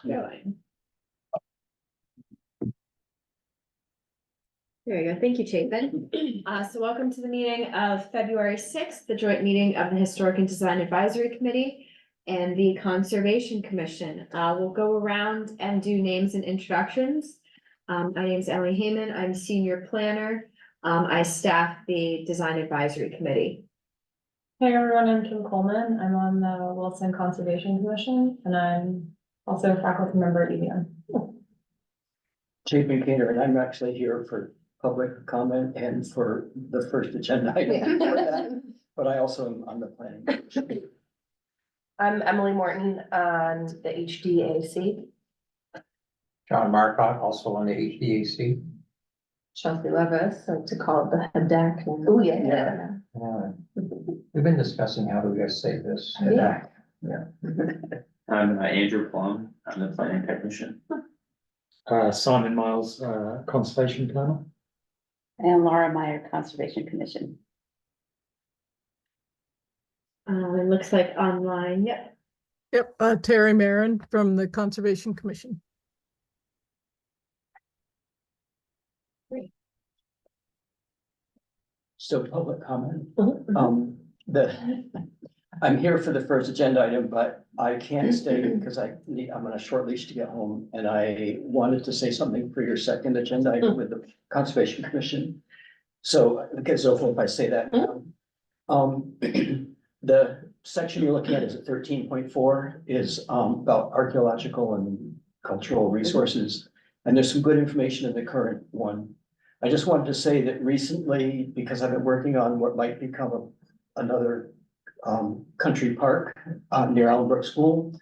going. There you go. Thank you, Chapin. So welcome to the meeting of February 6th, the joint meeting of the Historic and Design Advisory Committee and the Conservation Commission. We'll go around and do names and introductions. My name is Ellie Heyman. I'm senior planner. I staff the Design Advisory Committee. Hey everyone, I'm Kim Coleman. I'm on the Williston Conservation Commission and I'm also a faculty member at EVM. Chapin Cater, and I'm actually here for public comment and for the first agenda item for that, but I also am on the planning. commission. I'm Emily Morton on the HDAC. John Marcotte, also on the HDAC. Chelsea Levis, so to call it the HDAC. Oh, yeah. We've been discussing how do we guys say this. Yeah. I'm Andrew Plum, I'm the planning technician. Simon Miles, conservation planner. And Laura Meyer, Conservation Commission. It looks like online. Yep. Yep, Terry Marin from the Conservation Commission. So public comment. I'm here for the first agenda item, but I can't stay because I'm on a short leash to get home. And I wanted to say something for your second agenda item with the Conservation Commission. So it's okay if I say that now. The section you're looking at is at 13.4 is about archaeological and cultural resources. And there's some good information in the current one. I just wanted to say that recently, because I've been working on what might become another country park near Allenbrook School,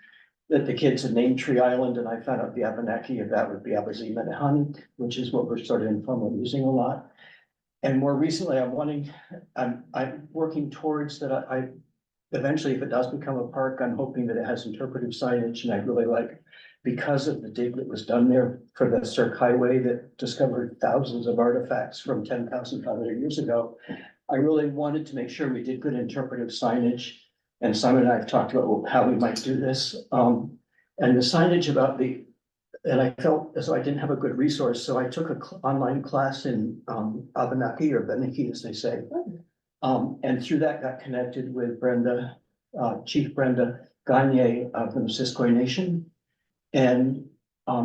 that the kids had named Tree Island, and I found out the Abenaki of that would be Abazimanahani, which is what we're sort of informally using a lot. And more recently, I'm working towards that. I eventually, if it does become a park, I'm hoping that it has interpretive signage, and I'd really like, because of the dig that was done there for the Cirque Highway that discovered thousands of artifacts from 10,500 years ago. I really wanted to make sure we did good interpretive signage. And Simon and I have talked about how we might do this. And the signage about and I felt as though I didn't have a good resource. So I took an online class in Abenaki or Benaki, as they say. And through that got connected with Brenda, Chief Brenda Gagne of the Missisquoi Nation. And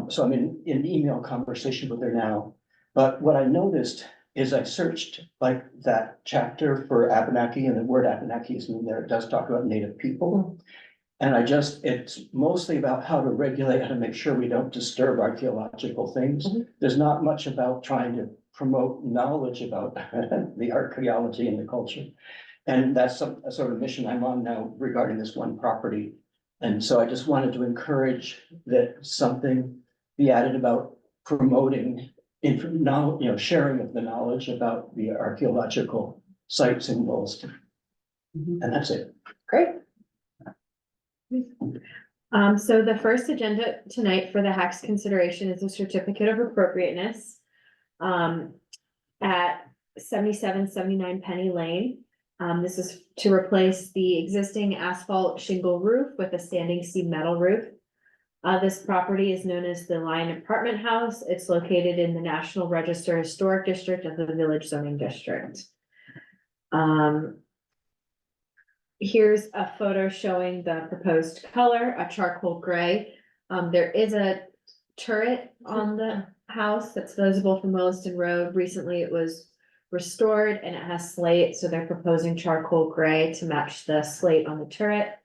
so I'm in email conversation with her now. But what I noticed is I searched like that chapter for Abenaki, and the word Abenaki is in there. It does talk about Native people. And it's mostly about how to regulate, how to make sure we don't disturb archaeological things. There's not much about trying to promote knowledge about the archaeology and the culture. And that's a sort of mission I'm on now regarding this one property. And so I just wanted to encourage that something be added about promoting sharing of the knowledge about the archaeological sites in Williston. And that's it. Great. So the first agenda tonight for the HAC's consideration is a certificate of appropriateness at 7779 Penny Lane. This is to replace the existing asphalt shingle roof with a standing seam metal roof. This property is known as the Lion Apartment House. It's located in the National Register Historic District of the Village Zoning District. Here's a photo showing the proposed color, a charcoal gray. There is a turret on the house that's visible from Williston Road. Recently it was restored and it has slate, so they're proposing charcoal gray to match the slate on the turret.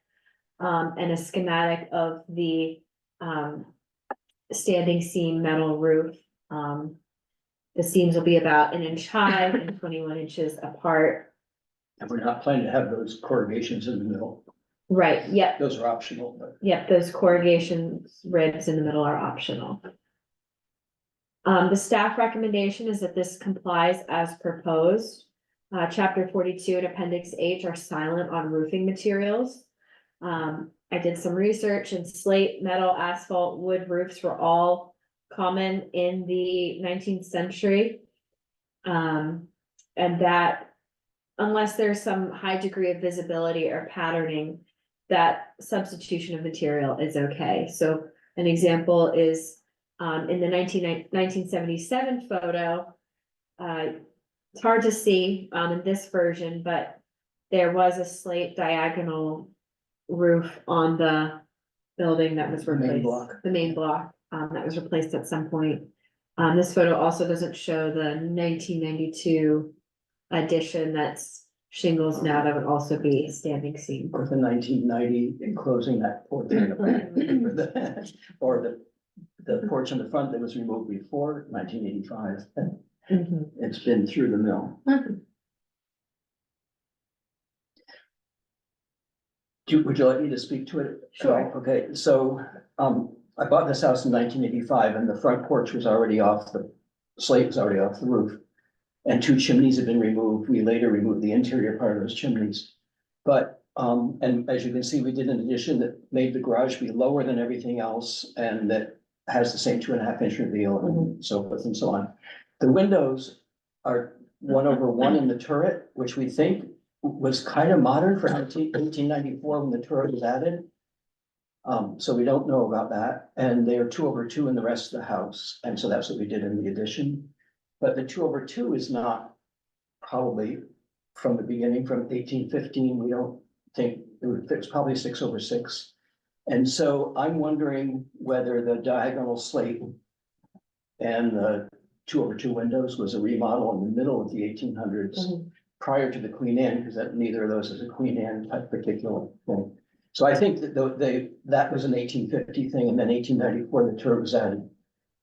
And a schematic of the standing seam metal roof. The seams will be about 1 inch high and 21 inches apart. And we're not planning to have those corrugations in the middle. Right, yep, Those are optional, but yep, those corrugation ribs in the middle are optional. The staff recommendation is that this complies as proposed. Chapter 42 and Appendix H are silent on roofing materials. I did some research, and slate, metal, asphalt, wood roofs were all common in the 19th century. And that unless there's some high degree of visibility or patterning, that substitution of material is okay. So An example is, in the 1977 photo. It's hard to see, in this version, but there was a slate diagonal roof on the building that was The main replaced. block. The main block, that was replaced at some point. This photo also doesn't show the 1992 addition that's shingles now, that would also be standing seam. Or the 1990 enclosing that porch. Or the porch in the front that was removed before 1985. Mhm. It's been through the mill. Would you like me to speak to it? Sure. Okay, so, I bought this house in 1985 and the front porch was already off, the slate was already off the roof. And 2 chimneys had been removed. We later removed the interior part of those chimneys. But, and as you can see, we did an addition that made the garage be lower than everything else and that has the same 2.5-inch reveal and so forth and so on. The windows are 1/1 in the turret, which we think was kind of modern for 1894 when the turret was added. So we don't know about that, and they are 2/2 in the rest of the house, and so that's what we did in the addition. But the 2/2 is not probably from the beginning, from 1815, we don't think, it was probably 6/6. And so I'm wondering whether the diagonal slate and the 2/2 windows was a remodel in the middle of the 1800s prior to the Queen Anne, because that neither of those is a Queen Anne type particular thing. So I think that that was an 1850 thing, and then 1894, the turret was added.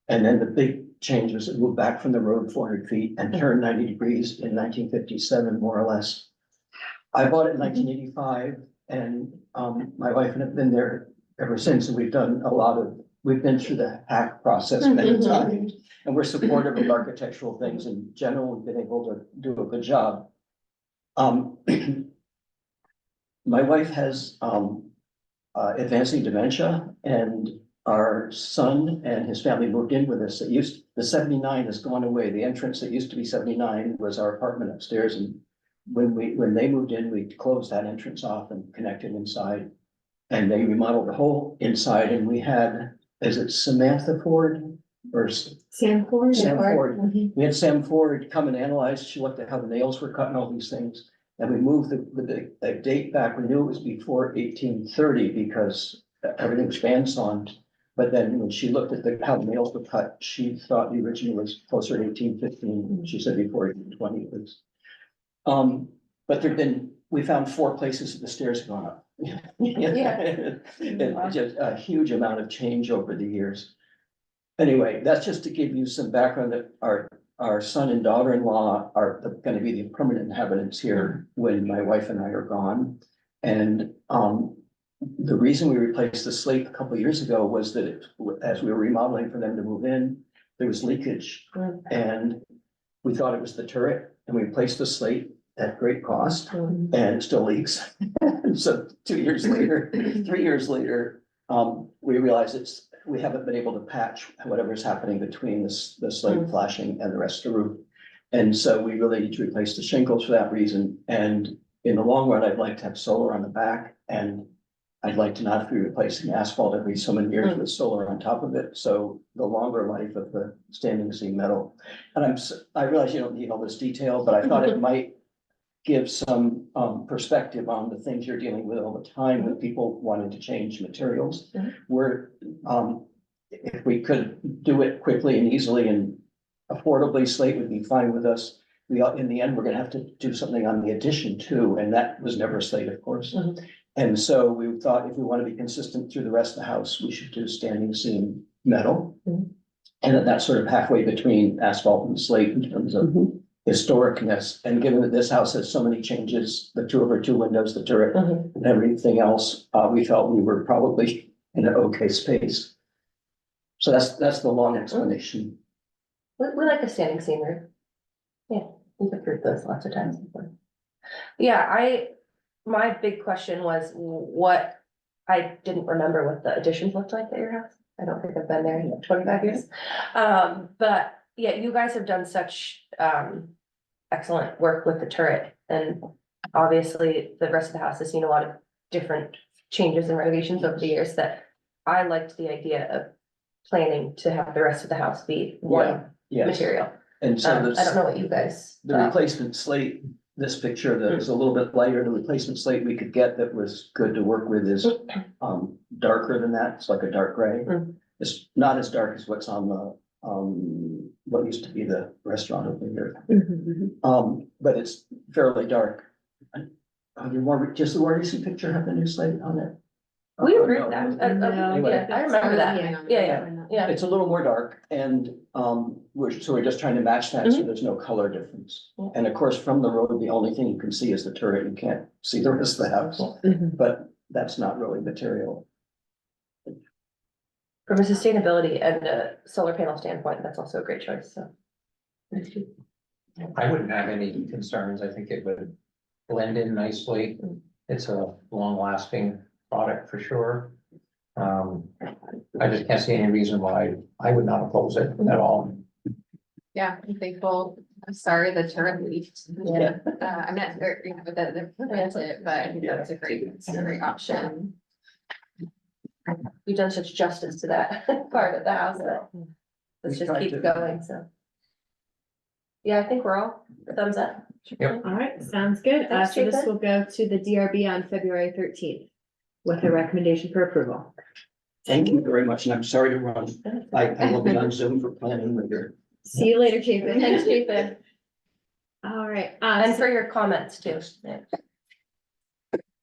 And then the big change was it moved back from the road 400 feet and turned 90 degrees in 1957, more or less. I bought it in 1985, and my wife and I have been there ever since, and we've been through the hack process many times, and we're supportive of architectural things in general. We've been able to do a good job. My wife has advancing dementia, and our son and his family moved in with us. The 79 has gone away. The entrance that used to be 79 was our apartment upstairs, and when they moved in, we closed that entrance off and connected inside. And they remodeled the whole inside, and we had, is it Samantha Ford or Sam Ford? Sam Ford? We had Sam Ford come and analyze. She looked at how the nails were cut and all these things. And we moved the date back. We knew it was before 1830 because everything was bandsawn. But then when she looked at how the nails were cut, she thought the original was closer to 1815. She said before 1820 it was. But we found 4 places that the stairs have gone up. It's just a huge amount of change over the years. Anyway, that's just to give you some background that our son and daughter-in-law are going to be the permanent inhabitants here when my wife and I are gone. And the reason we replaced the slate a couple of years ago was that as we were remodeling for them to move in, there was leakage. And we thought it was the turret, and we replaced the slate at great cost, and it still leaks. So 2 years later, 3 years later, we realized we haven't been able to patch whatever's happening between the slate flashing and the rest of the roof. And so we really need to replace the shingles for that reason. And in the long run, I'd like to have solar on the back, and I'd like to not be replacing asphalt every so many years with solar on top of it. So the longer life of the standing seam metal. And I realize you don't need all this detail, but I thought it might give some perspective on the things you're dealing with all the time with people wanting to change materials. Where if we could do it quickly and easily and affordably, slate would be fine with us. In the end, we're gonna have to do something on the addition too, and that was never slate, of course. And so we thought if we want to be consistent through the rest of the house, we should do standing seam metal. And that's sort of halfway between asphalt and slate in terms of historicness. And given that this house has so many changes, the 2/2 windows, the turret, and everything else, we felt we were probably in an okay space. So that's the long explanation. We like a standing seam roof. Yeah, we've approved those lots of times before. Yeah, my big question was what, I didn't remember what the additions looked like at your house. I don't think I've been there in 25 years. But yeah, you guys have done such excellent work with the turret, and obviously the rest of the house has seen a lot of different changes and renovations over the years that I liked the idea of planning to have the rest of the house be one Yes, material. and so I don't this, know what you guys the thought. replacement slate, this picture that is a little bit lighter, the replacement slate we could get that was good to work with is darker than that. It's like a dark gray. Mm. It's not as dark as what's on the what used to be the restaurant over here. But it's fairly dark. The more, just the more recent picture have the new slate on it. We Oh, approved no. that. Anyway. Yeah, I remember that. Yeah. It's a little more dark and, we're just trying to match that so there's no color difference. Yeah. And of course, from the road, the only thing you can see is the turret. You can't see the rest of the house, but that's not really material. From a sustainability and a solar panel standpoint, that's also a great choice, so. I wouldn't have any concerns. I think it would blend in nicely. It's a long-lasting product for sure. I just can't see any reason why I would not oppose it at all. Yeah, I'm thankful. I'm sorry the turret leaked. Yeah. I'm not, you know, that they're prevented, but I think that's a great option. You've done such justice to that part of the house that let's just keep going, so. Yeah, I think we're all thumbs up. Yep. All right, sounds good. Thanks, So this Jason. will go to the DRB on February 13th with a recommendation for approval. Thank you very much, and I'm sorry to run. I will be on Zoom for planning later. See you later, Chapin. Thanks, Jason, All right, and for your comments too. Yeah.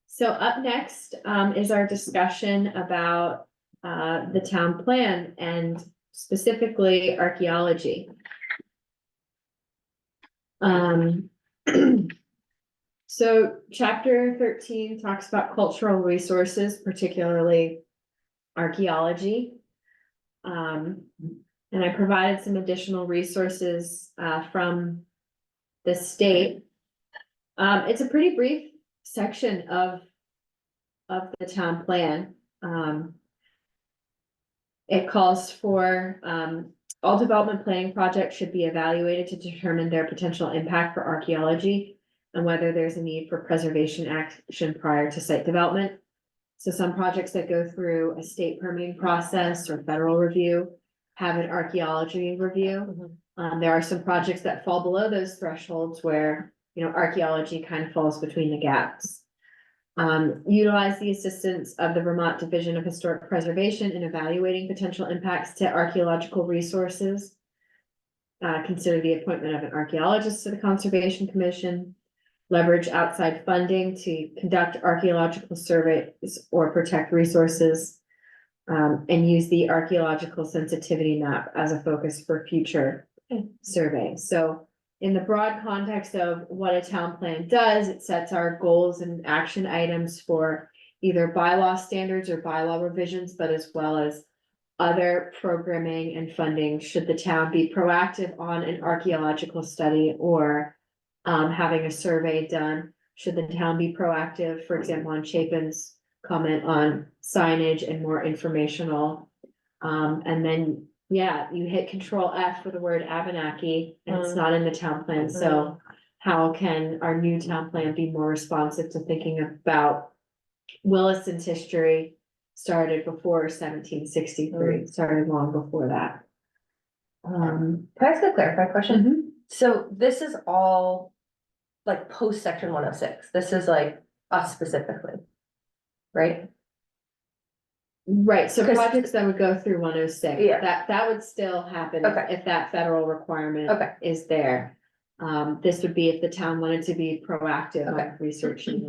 so up next, is our discussion about, the town plan and specifically archaeology. So chapter 13 talks about cultural resources, particularly archaeology. And I provided some additional resources, from the state. It's a pretty brief section of the town plan. It calls for, all development planning projects should be evaluated to determine their potential impact for archaeology and whether there's a need for preservation action prior to site development. So some projects that go through a state permitting process or federal review have an archaeology review. There are some projects that fall below those thresholds where, you know, archaeology kind of falls between the gaps. Utilize the assistance of the Vermont Division of Historic Preservation in evaluating potential impacts to archaeological resources. Consider the appointment of an archaeologist to the Conservation Commission. Leverage outside funding to conduct archaeological surveys or protect resources. And use the archaeological sensitivity map as a focus for future surveys. So in the broad context of what a town plan does, it sets our goals and action items for either bylaw standards or bylaw revisions, but as well as other programming and funding should the town be proactive on an archaeological study or having a survey done. Should the town be proactive, for example, on Chapin's comment on signage and more informational. And then, yeah, you hit Control F for the word Abenaki, and it's not in the town plan, so how can our new town plan be more responsive to thinking about Williston's history started before 1763, started long before that. Can I ask a clarifying question? So this is all like post section 106. This is like us specifically, right? Right, so 'Cause- projects that would go through 106, Yeah. that would still happen Okay. if that federal requirement Okay. is there. This would be if the town wanted to be proactive Okay. on researching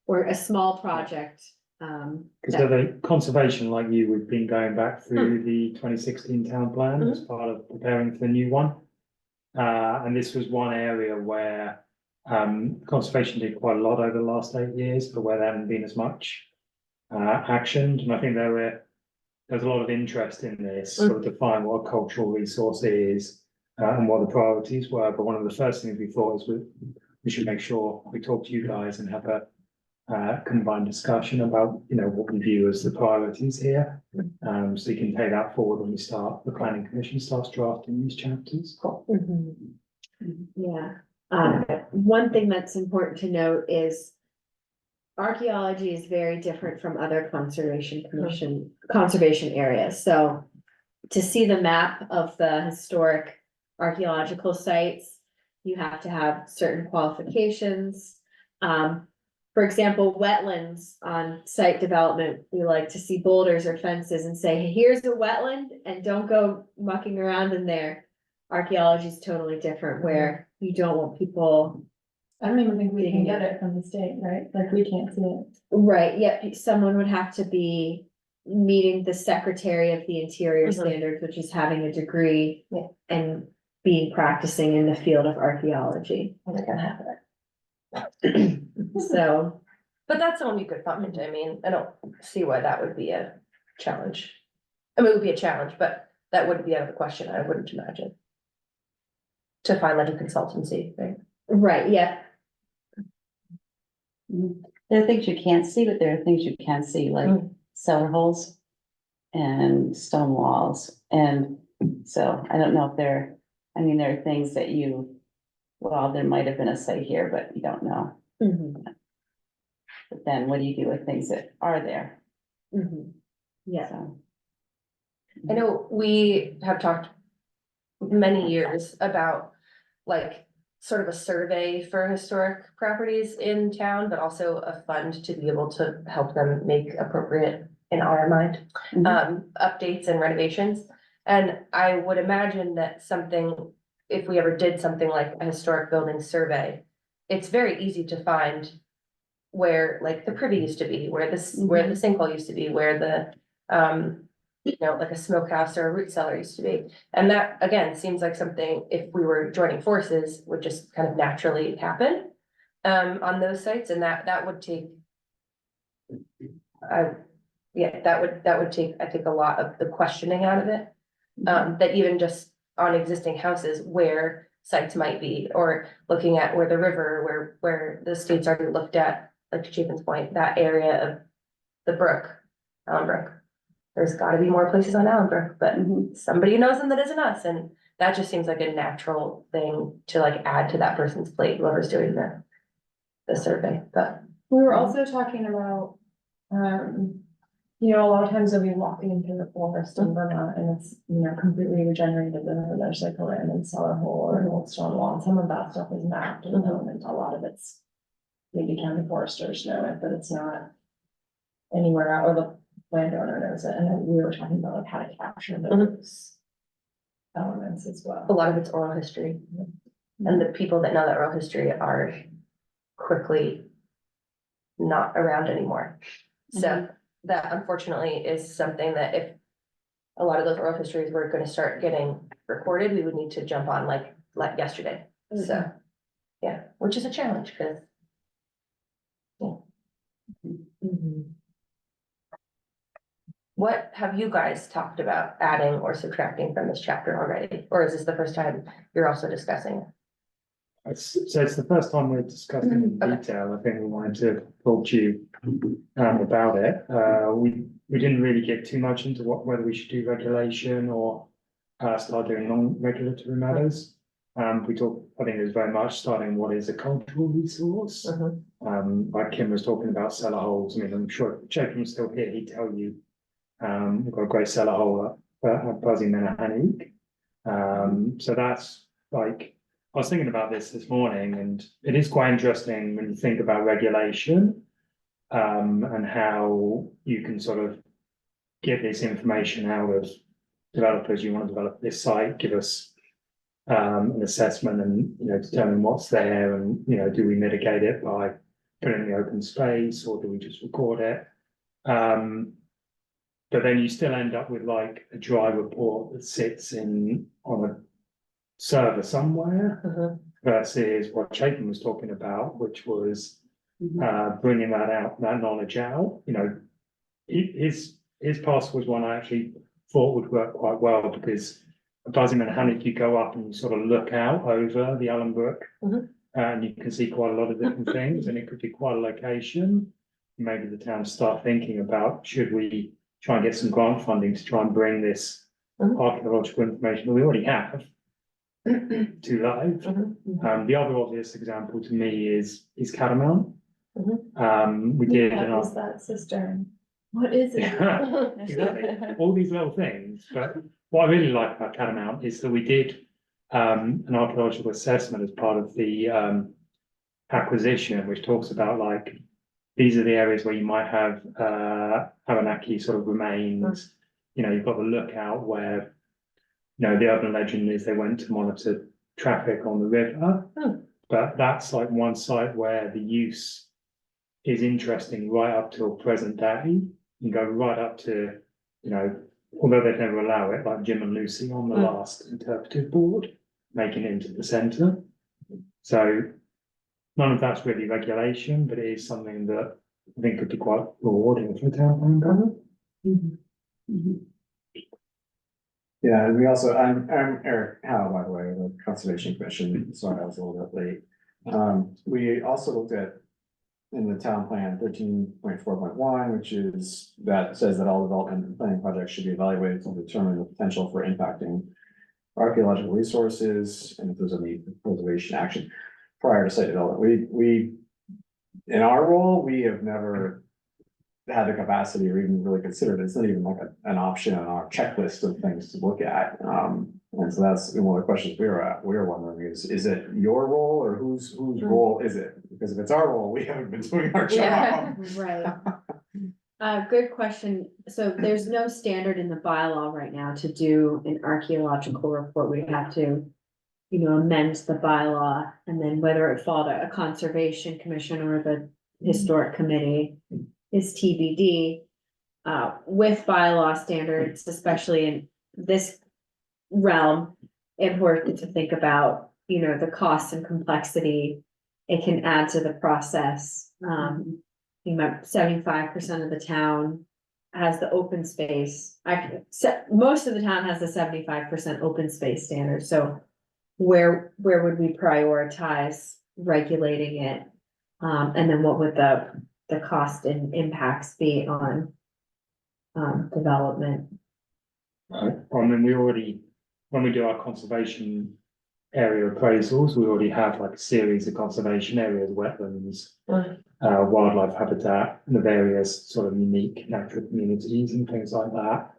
or a small project. Because of the conservation, like you, we've been going back through the 2016 town plan as part of preparing for the new one. And this was one area where conservation did quite a lot over the last 8 years, but where there hadn't been as much actioned. And I think there's a lot of interest in this, sort of define what a cultural resource is and what the priorities were. But one of the first things we thought is we should make sure we talk to you guys and have a combined discussion about, you know, what we view as the priorities here. So you can take that forward when the planning commission starts drafting these chapters. Yeah, one thing that's important to note is archaeology is very different from other conservation areas, so. To see the map of the historic archaeological sites, you have to have certain qualifications. For example, wetlands on site development, we like to see boulders or fences and say, hey, here's a wetland and don't go mucking around in there. Archaeology is totally different where you don't want people. I don't even think we can get it from the state, right? Like, we can't see it. Right, yet someone would have to be meeting the Secretary of the Interior Mhm. standards, which is having a degree. Yeah. And being practicing in the field of archaeology, I'm not gonna have that. so. But that's someone you could find, I mean, I don't see why that would be a challenge. I mean, it would be a challenge, but that wouldn't be out of the question, I wouldn't imagine. To find like a consultancy, right? Right, yeah, There are things you can't see, but there are things you can see, like cellar holes and stone walls. And so I don't know if there are things that well, there might have been a site here, but you don't know. mhm, But then what do you do with things that are there? mhm, yeah, So. I know we have talked many years about like sort of a survey for historic properties in town, but also a fund to be able to help them make appropriate, in our mind, updates and renovations. And I would imagine that something, if we ever did something like a historic building survey, it's very easy to find where like the privy used to be, where the sinkhole used to be, where the, like a smokehouse or a root cellar used to be. And that, again, seems like something, if we were joining forces, would just kind of naturally happen on those sites, and that would take that would take, I think, a lot of the questioning out of it. That even just on existing houses where sites might be, or looking at where the river, where the state's already looked at, like to Chapin's point, that area of the brook, Allen Brook. There's gotta be more places on Allen Brook, but somebody knows them that isn't us, and that just seems like a natural thing to like add to that person's plate, whoever's doing the survey, but. We were also talking about, a lot of times you'll be walking through the forest in Vermont and it's, completely regenerated, and there's like a random cellar hole or an old stone wall, and some of that stuff is mapped and known, and a lot of it's maybe county foresters know it, but it's not anywhere out, or the landowner knows it, and then we were talking about like how to capture those elements as well. A lot of it's oral history, and the people that know that oral history are quickly not around anymore. So that unfortunately is something that if a lot of those oral histories were gonna start getting recorded, we would need to jump on like yesterday. So, yeah, which is a challenge, because what have you guys talked about adding or subtracting from this chapter already? Or is this the first time you're also discussing? So it's the first time we're discussing in Okay. detail. I think we wanted to talk to you about it. We didn't really get too much into whether we should do regulation or start doing non-regulatory matters. We talked, I think it was very much starting what is a cultural resource. Like Kim was talking about cellar holes. I mean, I'm sure if Chapin was still here, he'd tell you we've got a great cellar hole at Buzzing so that's like, I was thinking about this morning, and it is quite interesting when you think about regulation and how you can sort of get this information out of developers. You want to develop this site, give us an assessment and, determine what's there, and, do we mitigate it by putting it in the open space, or do we just record it? But then you still end up with like a dry report that sits on a server somewhere versus what Chapin was talking about, which was bringing that knowledge out. His pass was one I actually thought would work quite well, because at Buzzing and Hannock, you go up and you sort of look out over the Allen Brook, and you can see quite a lot of different things, and it could be quite a location. Maybe the town start thinking about, should we try and get some grant funding to try and bring this archaeological information that we already have to life. The other obvious example to me is Catamount. We did. What an is that cistern? What is it? Exactly, all these little things, but what I really like about Catamount is that we did an archaeological assessment as part of the acquisition, which talks about like, these are the areas where you might have Abenaki sort of remains. You know, you've got the lookout where, you know, the urban legend is they went to monitor traffic on the river. But that's like one site where the use is interesting right up till present day. You go right up to, you know, although they'd never allow it, like Jim and Lucy on the last interpretive board, making it into the centre. So none of that's really regulation, but it is something that I think could be quite rewarding for the town plan government. Yeah, and we also, I'm Eric Howe, by the way, the Conservation Commission, sorry, I was a little bit late. We also looked at, in the town plan 13.4.1, which is, that says that all development and planning projects should be evaluated to determine the potential for impacting archaeological resources, and if there's any preservation action prior to site development. We, in our role, we have never had the capacity or even really considered it. It's not even like an option on our checklist of things to look at. And so that's one of the questions we were wondering is it your role or whose role is it? Because if it's our role, we haven't been doing our job. Right. Good question. So there's no standard in the bylaw right now to do an archaeological report. We have to, you know, amend the bylaw, and then whether it fall to a conservation commission or the historic committee is TBD. With bylaw standards, especially in this realm, if we're to think about, you know, the cost and complexity it can add to the process. About 75% of the town has the open space. Most of the town has the 75% open space standard. So where would we prioritize regulating it? And then what would the cost and impacts be on development? I mean, when we do our conservation area appraisals, we already have like a series of conservation areas, wetlands, wildlife habitat, and the various sort of unique natural communities and things like that,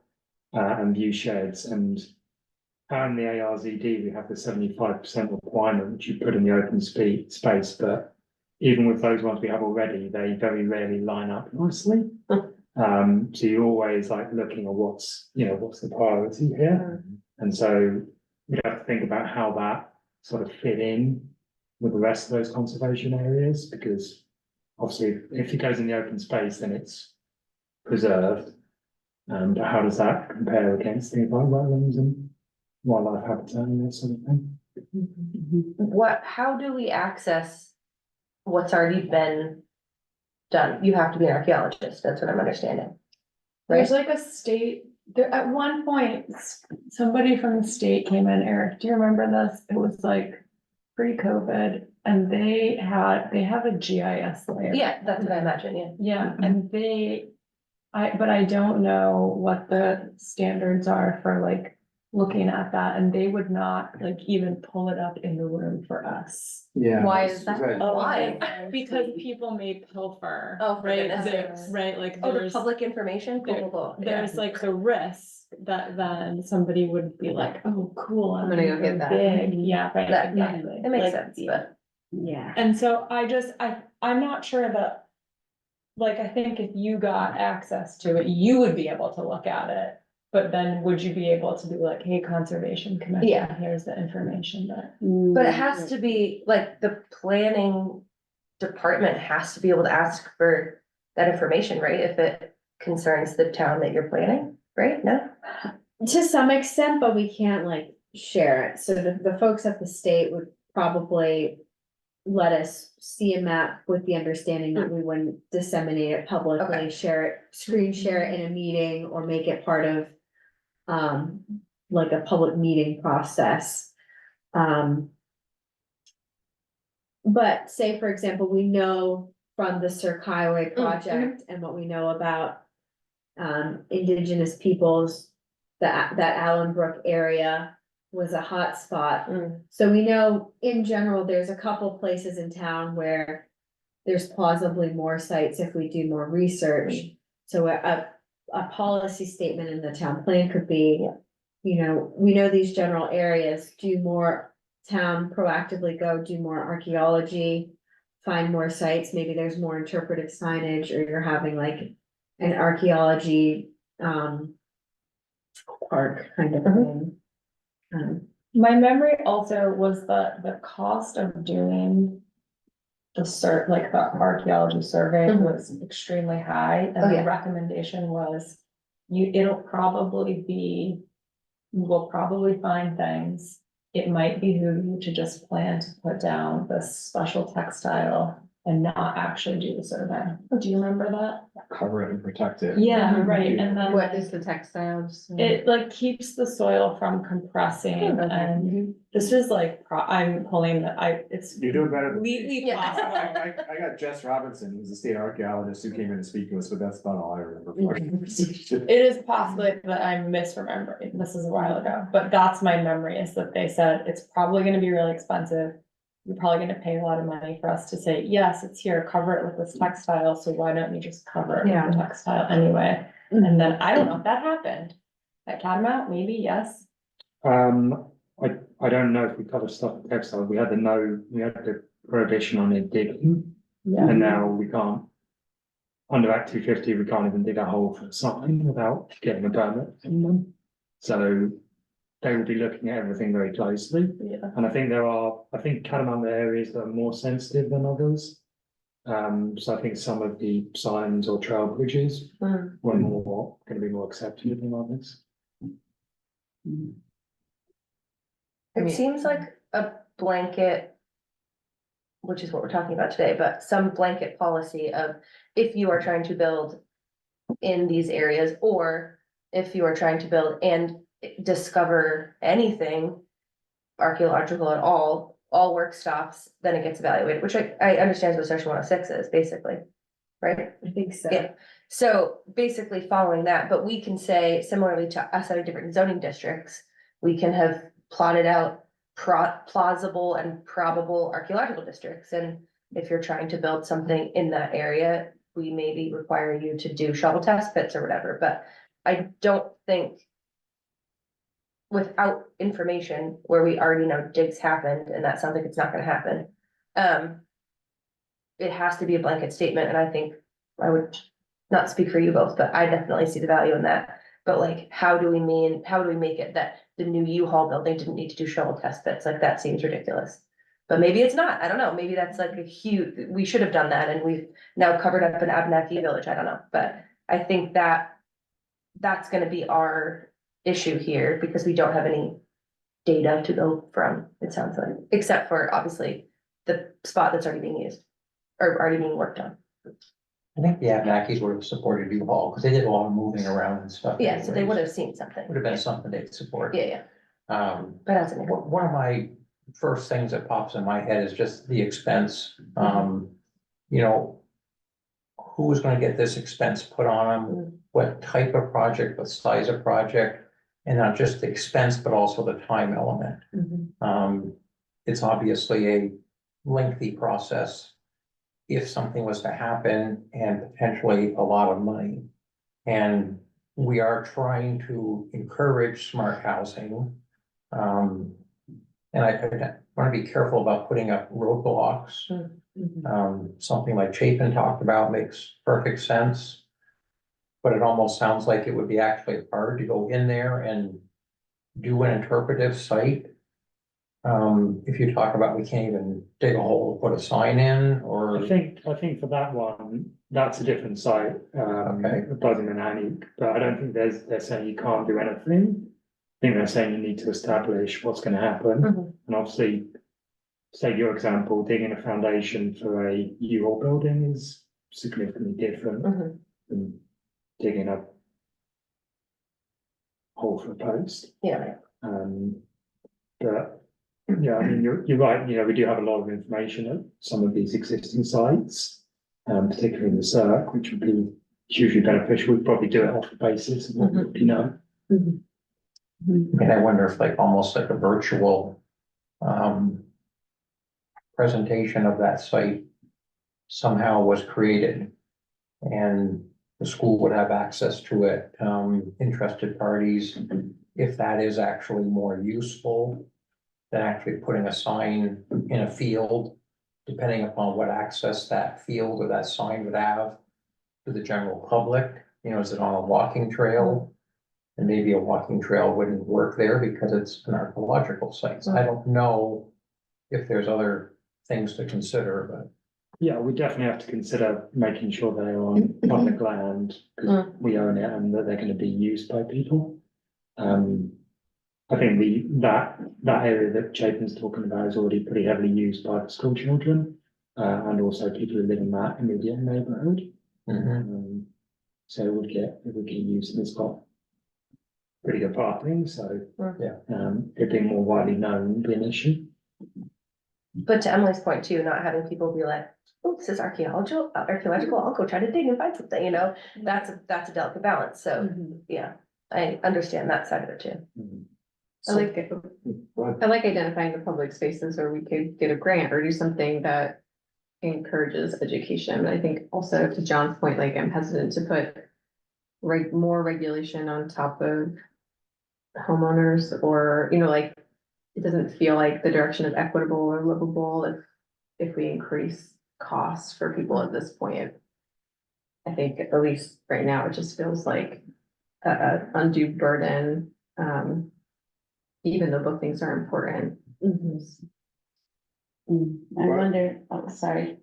and view sheds. And the ARZD, we have the 75% requirement, which you put in the open space, but even with those ones we have already, they very rarely line up nicely. So you're always like looking at what's the priority here. And so we have to think about how that sort of fit in with the rest of those conservation areas, because obviously if it goes in the open space, then it's preserved. But how does that compare against things like wetlands and wildlife habitat and that sort of thing? How do we access what's already been done? You have to be an archaeologist, that's what I'm understanding. There's like a state, there, at one point, somebody from the state came in, Eric, do you remember this? It was like pre-COVID, and they have a GIS layer. Yeah, that's what I imagine, yeah. Yeah, and but I don't know what the standards are for like looking at that, and they would not like even pull it up in the room for us. Yeah. Why is that? Why? Because people may pilfer. Oh, for right, goodness sakes. right, like Oh, the there's, public information? Cool. there's like the risk that then somebody would be like, oh, cool. I'm gonna go get that. Big, yeah, right, That- exactly. It makes Like, sense, but. Yeah. And so I'm not sure that, like, I think if you got access to it, you would be able to look at it. But then would you be able to be like, hey, Conservation Commission, Yeah. here's the information that. But it has to be, like, the planning department has to be able to ask for that information, right? If it concerns the town that you're planning, right? No? To some extent, but we can't like share it. So the folks at the state would probably let us see a map with the understanding that we wouldn't disseminate it publicly, Okay. share it, screen share it in a meeting, or make it part of like a public meeting process. But say, for example, we know from the Cirque Highway project and what we know about indigenous peoples, that Allen Brook area was a hot spot. So we know in general, there's a couple places in town where there's plausibly more sites if we do more research. So a policy statement in the town plan could be, you know, we know these general areas, do more town proactively go do more archaeology, find more sites, maybe there's more interpretive signage, or you're having like an archaeology, park kind of thing. My memory also was that the cost of doing the like the archaeology survey Mhm. was extremely high, Oh, and yeah. the recommendation was it'll probably be, you will probably find things. It might behoove you to just plan to put down the special textile and not actually do the survey. Do you remember that? Cover it and protect it. Yeah, Mhm. right, and then. What is the textiles? It like keeps the soil from compressing, Okay. and this is like, I'm pulling it's You're doing better than me. completely Yeah. possible. I got Jess Robinson, who's a state archaeologist who came in to speak to us, but that's about all I remember from our conversation. It is possibly that I'm misremembering, this is a while ago, but that's my memory, is that they said it's probably gonna be really expensive. You're probably gonna pay a lot of money for us to say, yes, it's here, cover it with this textile, so why don't you just cover it with the textile anyway? And then, I don't know if that happened. At Catamount, maybe, yes. I don't know if we cover stuff with textile, we had the prohibition on it digging, Yeah. and now we can't. Under Act 250, we can't even dig a hole for a sign without getting a permit from them. So they will be looking at everything very closely. Yeah. And I think Catamount areas that are more sensitive than others. So I think some of the signs or trail bridges Mm. were gonna be more accepted than others. I It mean- seems like a blanket, which is what we're talking about today, but some blanket policy of if you are trying to build in these areas, or if you are trying to build and discover anything archaeological at all work stops, then it gets evaluated, which I understand what section 106 is, basically, right? I think so. Yeah. So basically following that, but we can say similarly to us having different zoning districts, we can have plotted out plausible and probable archaeological districts. And if you're trying to build something in that area, we maybe require you to do shovel test pits or whatever, but I don't think without information where we already know digs happened, and that sounds like it's not gonna happen. It has to be a blanket statement, and I think I would not speak for you both, but I definitely see the value in that. But like, how do we make it that the new U-Haul building didn't need to do shovel test pits? Like, that seems ridiculous. But maybe it's not, I don't know, maybe that's like we should have done that, and we've now covered up an Abenaki village, I don't know, but I think that's gonna be our issue here, because we don't have any data to go from, it sounds like, except for obviously the spot that's already being used or already being worked on. I think the Abenakis would have supported U-Haul, because they did a lot of moving around and stuff. Yeah, so they anyways. would have seen something. Would have been something they'd support. Yeah, But as an example. one of my first things that pops in my head is just the expense. You know, who's gonna get this expense put on them? What type of project, what size of project? And not just the expense, but also the time element. It's obviously a lengthy process. If something was to happen, and potentially a lot of money. And we are trying to encourage smart housing. And I want to be careful about putting up roadblocks. Something like Chapin talked about makes perfect sense. But it almost sounds like it would be actually hard to go in there and do an interpretive site. If you talk about, we can't even dig a hole, put a sign in, or. I think for that one, that's a different site, Okay. Buzzing and Annie, but I don't think they're saying you can't do anything. I think they're saying you need to establish what's gonna happen, and obviously, say your example, digging a foundation for a U-Haul building is significantly different than digging a hole for a post. Yeah, But, yeah, I mean, you're right, you know, we do have a lot of information at some of these existing sites, particularly in the circ, which would be hugely beneficial. We'd probably do it off the basis of what we already know. And I wonder if like, almost like a virtual, presentation of that site somehow was created. And the school would have access to it, interested parties, if that is actually more useful than actually putting a sign in a field, depending upon what access that field or that sign would have to the general public. You know, is it on a walking trail? And maybe a walking trail wouldn't work there because it's an archaeological site. So I don't know if there's other things to consider, but. Yeah, we definitely have to consider making sure they're on public land, because we own it and that they're gonna be used by people. I think that area that Chapin's talking about is already pretty heavily used by the school children, and also people who live in that immediate neighborhood. So it would get used, and it's got pretty good parking, so. It being more widely known would be an issue. But to Emily's point too, not having people be like, oh, this is archaeological, I'll go try to dig and find something, you know, that's a delicate balance, so, yeah. I understand that side of it too. I like it. I like identifying the public spaces where we could get a grant or do something that encourages education. I think also to John's point, like I'm hesitant to put more regulation on top of homeowners, or, you know, like it doesn't feel like the direction of equitable or livable if we increase costs for people at this point. I think at least right now, it just feels like a undue burden, even though both things are important. I wonder, oh, sorry.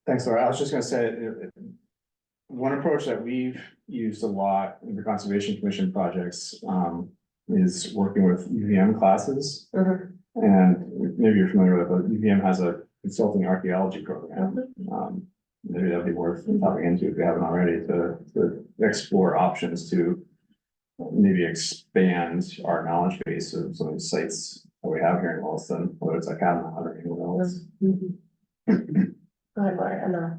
Thanks, Laura. I was just gonna say, one approach that we've used a lot in the Conservation Commission projects, is working with UVM classes. And maybe you're familiar with it, but UVM has a consulting archaeology program. Maybe that'd be worth tapping into if you haven't already, to explore options to maybe expand our knowledge base of some of the sites that we have here in Williston, whether it's like Catamount or anyone else. Go ahead, Laura,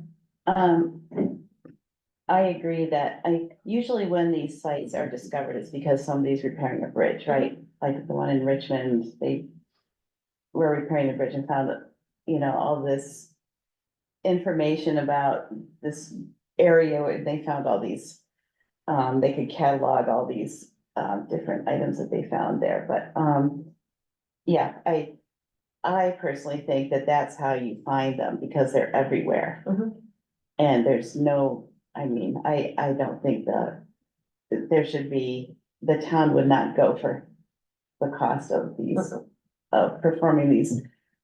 I agree that usually when these sites are discovered, it's because somebody's repairing a bridge, right? Like the one in Richmond, they were repairing the bridge and found that, you know, all this information about this area, where they found all these, they could catalog all these, different items that they found there, but, yeah, I personally think that that's how you find them, because they're everywhere. And there's no, I mean, I don't think there should be, the town would not go for the cost of these, of performing these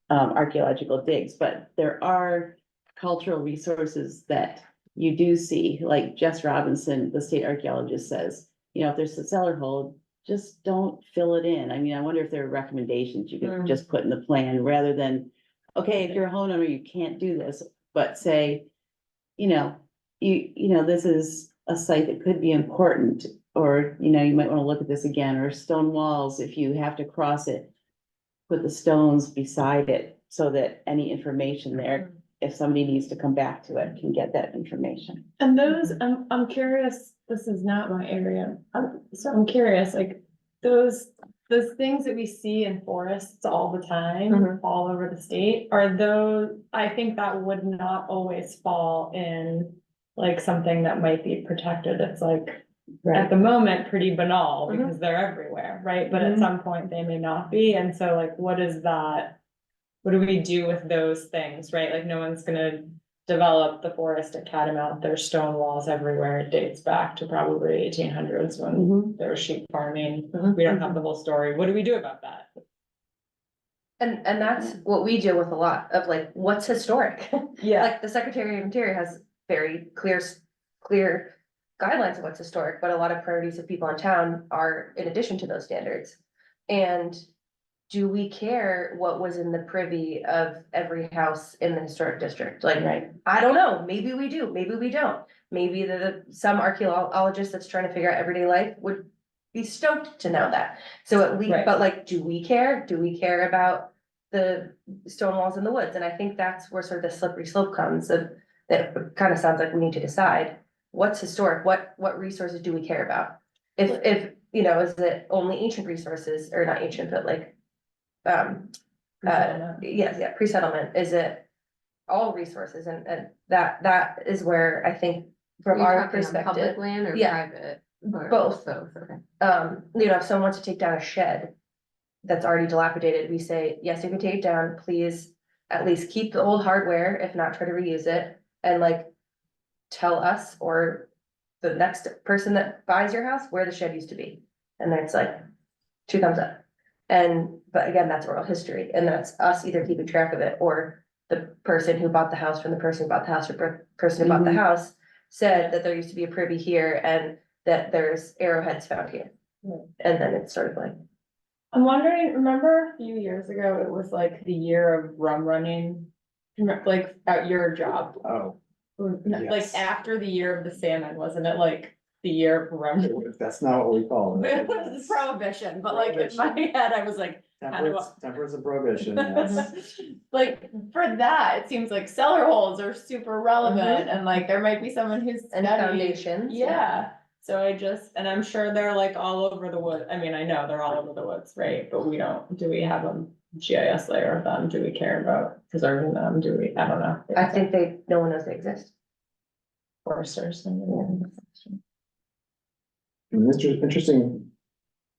archaeological digs, but there are cultural resources that you do see, like Jess Robinson, the state archaeologist, says, you know, if there's a cellar hole, just don't fill it in. I mean, I wonder if there are recommendations you could just put in the plan, rather than, okay, if you're a homeowner, you can't do this, but say, you know, this is a site that could be important, or, you know, you might want to look at this again, or stone walls, if you have to cross it, put the stones beside it, so that any information there, if somebody needs to come back to it, can get that information. And those, I'm curious, this is not my area, so I'm curious, like, those things that we see in forests all the time, all over the state, are those, I think that would not always fall in like something that might be protected, it's like, at the moment, pretty banal, because they're everywhere, right? But at some point, they may not be, and so like, what is that? What do we do with those things, right? Like, no one's gonna develop the forest at Catamount, there's stone walls everywhere, it dates back to probably 1800s when there was sheep farming. We don't have the whole story, what do we do about that? and that's what we deal with a lot of, like, what's historic? Yeah. Like, the Secretary of Interior has very clear guidelines of what's historic, but a lot of priorities of people in town are in addition to those standards. And do we care what was in the privy of every house in the historic district? Like, I don't know, maybe we do, maybe we don't. Maybe some archaeologist that's trying to figure out everyday life would be stoked to know that. So at least, but like, do we care? Do we care about the stone walls in the woods? And I think that's where sort of the slippery slope comes of, that kind of sounds like we need to decide what's historic, what resources do we care about? If, you know, is it only ancient resources, or not ancient, but like, pre-settlement, is it all resources and that is where I think Are from you our talking on perspective. public land or Yeah. private? Or Both. Both, okay. You know, if someone wants to take down a shed that's already dilapidated, we say, yes, you can take it down, please at least keep the old hardware, if not try to reuse it, and like tell us or the next person that buys your house where the shed used to be. And then it's like 2 thumbs up. And, but again, that's oral history, and that's us either keeping track of it or the person who bought the house from the person who bought the house or person who bought the house said that there used to be a privy here and that there's arrowheads found here. And then it's sort of like, I'm wondering, remember a few years ago, it was like the year of rum running, like at your job? Oh, Like Yes. after the year of the salmon, wasn't it like the year of rum? that's not what we call It it. was prohibition, but like in my head, I was like, Temperance and prohibition, yes. like, for that, it seems like cellar holes are super relevant and like there might be someone who's and studied. foundations. Yeah, so and I'm sure they're like all over the wood, I mean, I know they're all over the woods, right, but do we have a GIS layer of them, do we care about preserving them, I don't know. I think no one knows they exist. Foresters. Interesting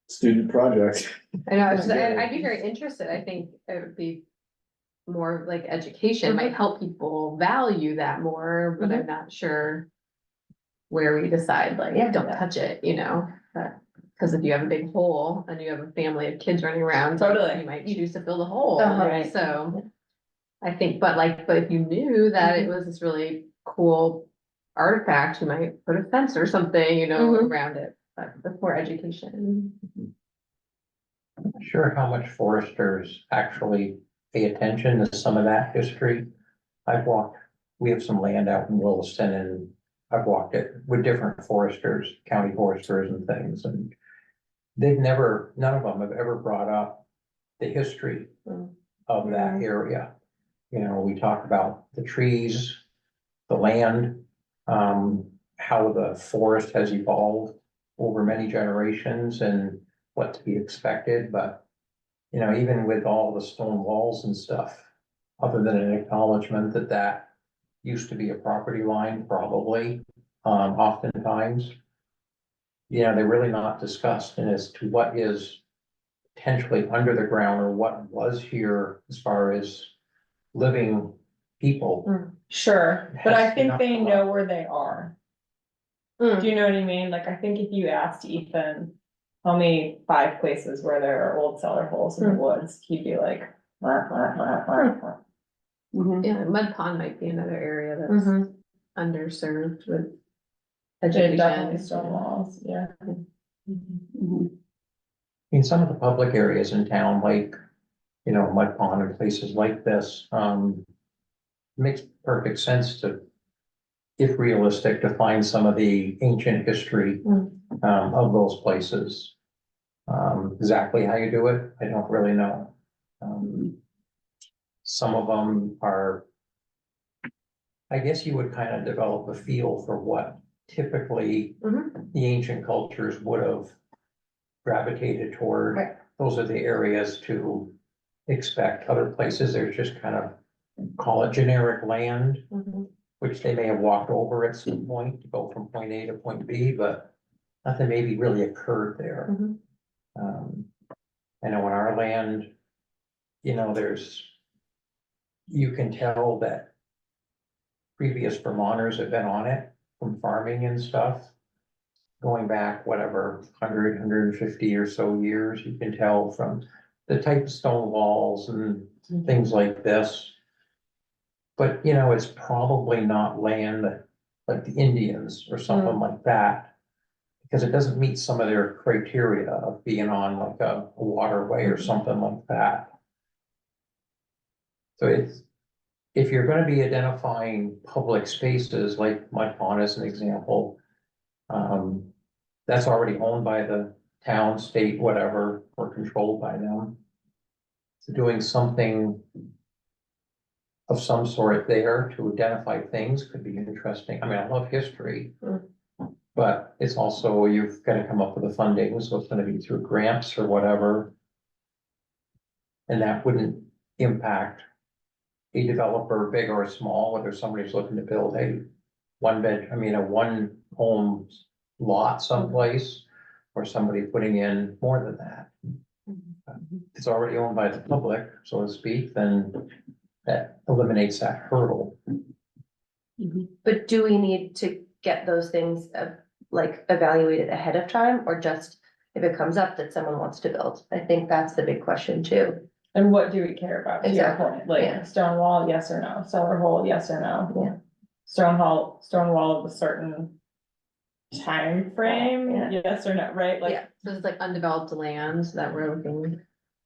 student project. I know, Yeah. I'd be very interested, I think it would be more like education, might help people value that more, but I'm not sure where we decide, like, Yeah. don't touch it, you know? Cause if you have a big hole and you have a family of kids running around, like, Totally. you might choose to fill the hole, Uh-huh. Right. so. I think, but if you knew that it was this really cool artifact, you might put a fence or something, you know, Mhm. around it, but that's more education. I'm not sure how much foresters actually pay attention to some of that history. We have some land out in Williston and I've walked it with different foresters, county foresters and things, and none of them have ever brought up the history of that area. You know, we talk about the trees, the land, how the forest has evolved over many generations and what to be expected, but you know, even with all the stone walls and stuff, other than an acknowledgement that used to be a property line, probably, oftentimes, you know, they're really not discussed, and as to what is potentially under the ground or what was here as far as living people. Sure, but I Has think not they come know up. where they are. Mm. Do you know what I mean? Like, I think if you asked Ethan, tell me 5 places where there are old cellar holes in the woods, he'd be like. "Wah, wah, wah, wah, wah." Mhm. Yeah, Mud Pond might be another area that's Mhm. underserved with Definitely education. stone walls, yeah. Mhm. In some of the public areas in town, like, you know, Mud Pond and places like this, makes perfect sense to, if realistic, to find some of the ancient history, of those places. Exactly how you do it, I don't really know. Some of them are, I guess you would kind of develop a feel for what typically the ancient cultures would have gravitated toward. Right. Those are the areas to expect. Other places, there's just kind of, call it generic land, which they may have walked over at some point to go from point A to point B, but nothing maybe really occurred there. I know in our land, you know, you can tell that previous Vermonters have been on it from farming and stuff. Going back, whatever, 150 or so years, you can tell from the type of stone walls and things like this. But, you know, it's probably not land like the Indians or something like that. Because it doesn't meet some of their criteria of being on like a waterway or something like that. So if you're gonna be identifying public spaces, like Mud Pond as an example, that's already owned by the town, state, whatever, or controlled by them. So doing something of some sort there to identify things could be interesting. I mean, I love history. But it's also, you've got to come up with the funding, so it's gonna be through grants or whatever. And that wouldn't impact a developer, big or small, whether somebody's looking to build a a one home lot someplace, or somebody putting in more than that. It's already owned by the public, so to speak, then that eliminates that hurdle. But do we need to get those things like evaluated ahead of time, or just if it comes up that someone wants to build? I think that's the big question too. And what do we care about? To your Exactly, point, like yeah. stone wall, yes or no, cellar hole, yes or no? Yeah. Stone wall of a certain time frame, Yeah. yes or no, right? Like, Yeah. So it's like undeveloped land that we're looking.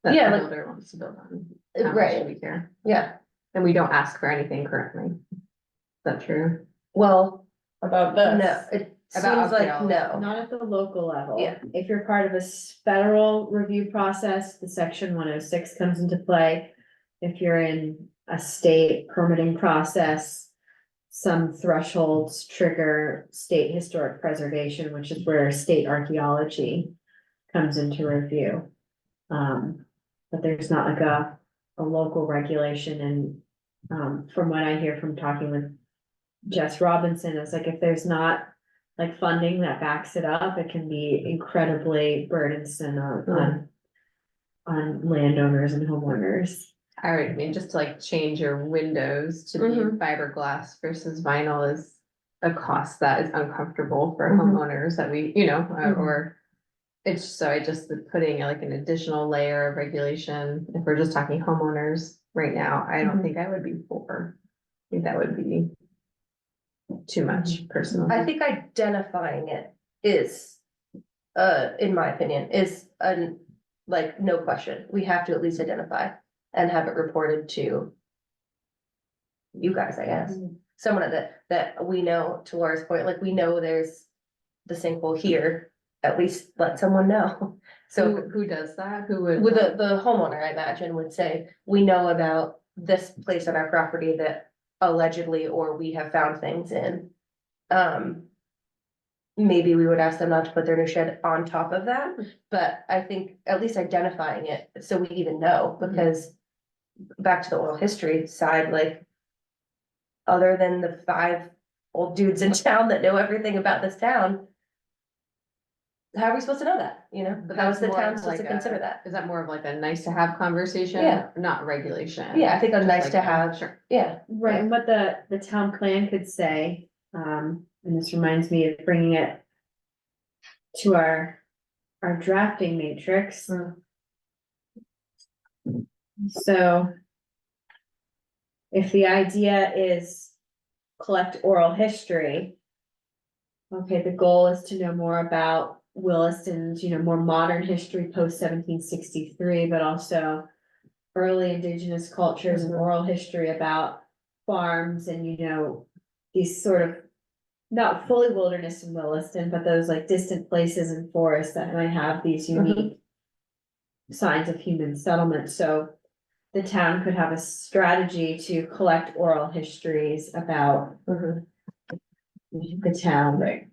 That Yeah, the like- builder wants to build on. How much Right. do we care? Yeah, And we don't ask for anything currently. Is that true? well, about this. no, it About seems like upscale. no. Not at the local level. Yeah. If you're part of a federal review process, the section 106 comes into play. If you're in a state permitting process, some thresholds trigger state historic preservation, which is where state archaeology comes into review. But there's not like a local regulation, and from what I hear from talking with Jess Robinson, it's like if there's not like funding that backs it up, it can be incredibly burdensome on landowners and homeowners. I mean, just to like change your windows to be fiberglass versus vinyl is a cost that is uncomfortable for homeowners that we, or it's so I just putting like an additional layer of regulation, if we're just talking homeowners right now, I don't think I would be for. I think that would be too much personally. I think identifying it is, in my opinion, is like, no question, we have to at least identify and have it reported to you guys, I guess. Someone that we know, to Laura's point, like, we know there's the sinkhole here, at least let someone know. So Who does that? Who would? with the homeowner, I imagine, would say, we know about this place on our property that allegedly, or we have found things in. Maybe we would ask them not to put their new shed on top of that, but I think at least identifying it, so we even know, because back to the oral history side, like, other than the 5 old dudes in town that know everything about this town, how are we supposed to know that, but how is the That's more town of supposed to like consider that? Is that more of like a nice to have conversation? Yeah. Not regulation? Yeah, I think a Just nice like to have. Sure. Yeah, Right, and what the town plan could say, and this reminds me of bringing it to our drafting matrix. So if the idea is collect oral history, okay, the goal is to know more about Williston's, more modern history post 1763, but also early indigenous cultures and oral history about farms and, these sort of not fully wilderness in Williston, but those like distant places and forests that might have these unique signs of human settlement. So the town could have a strategy to collect oral histories about the town. Right.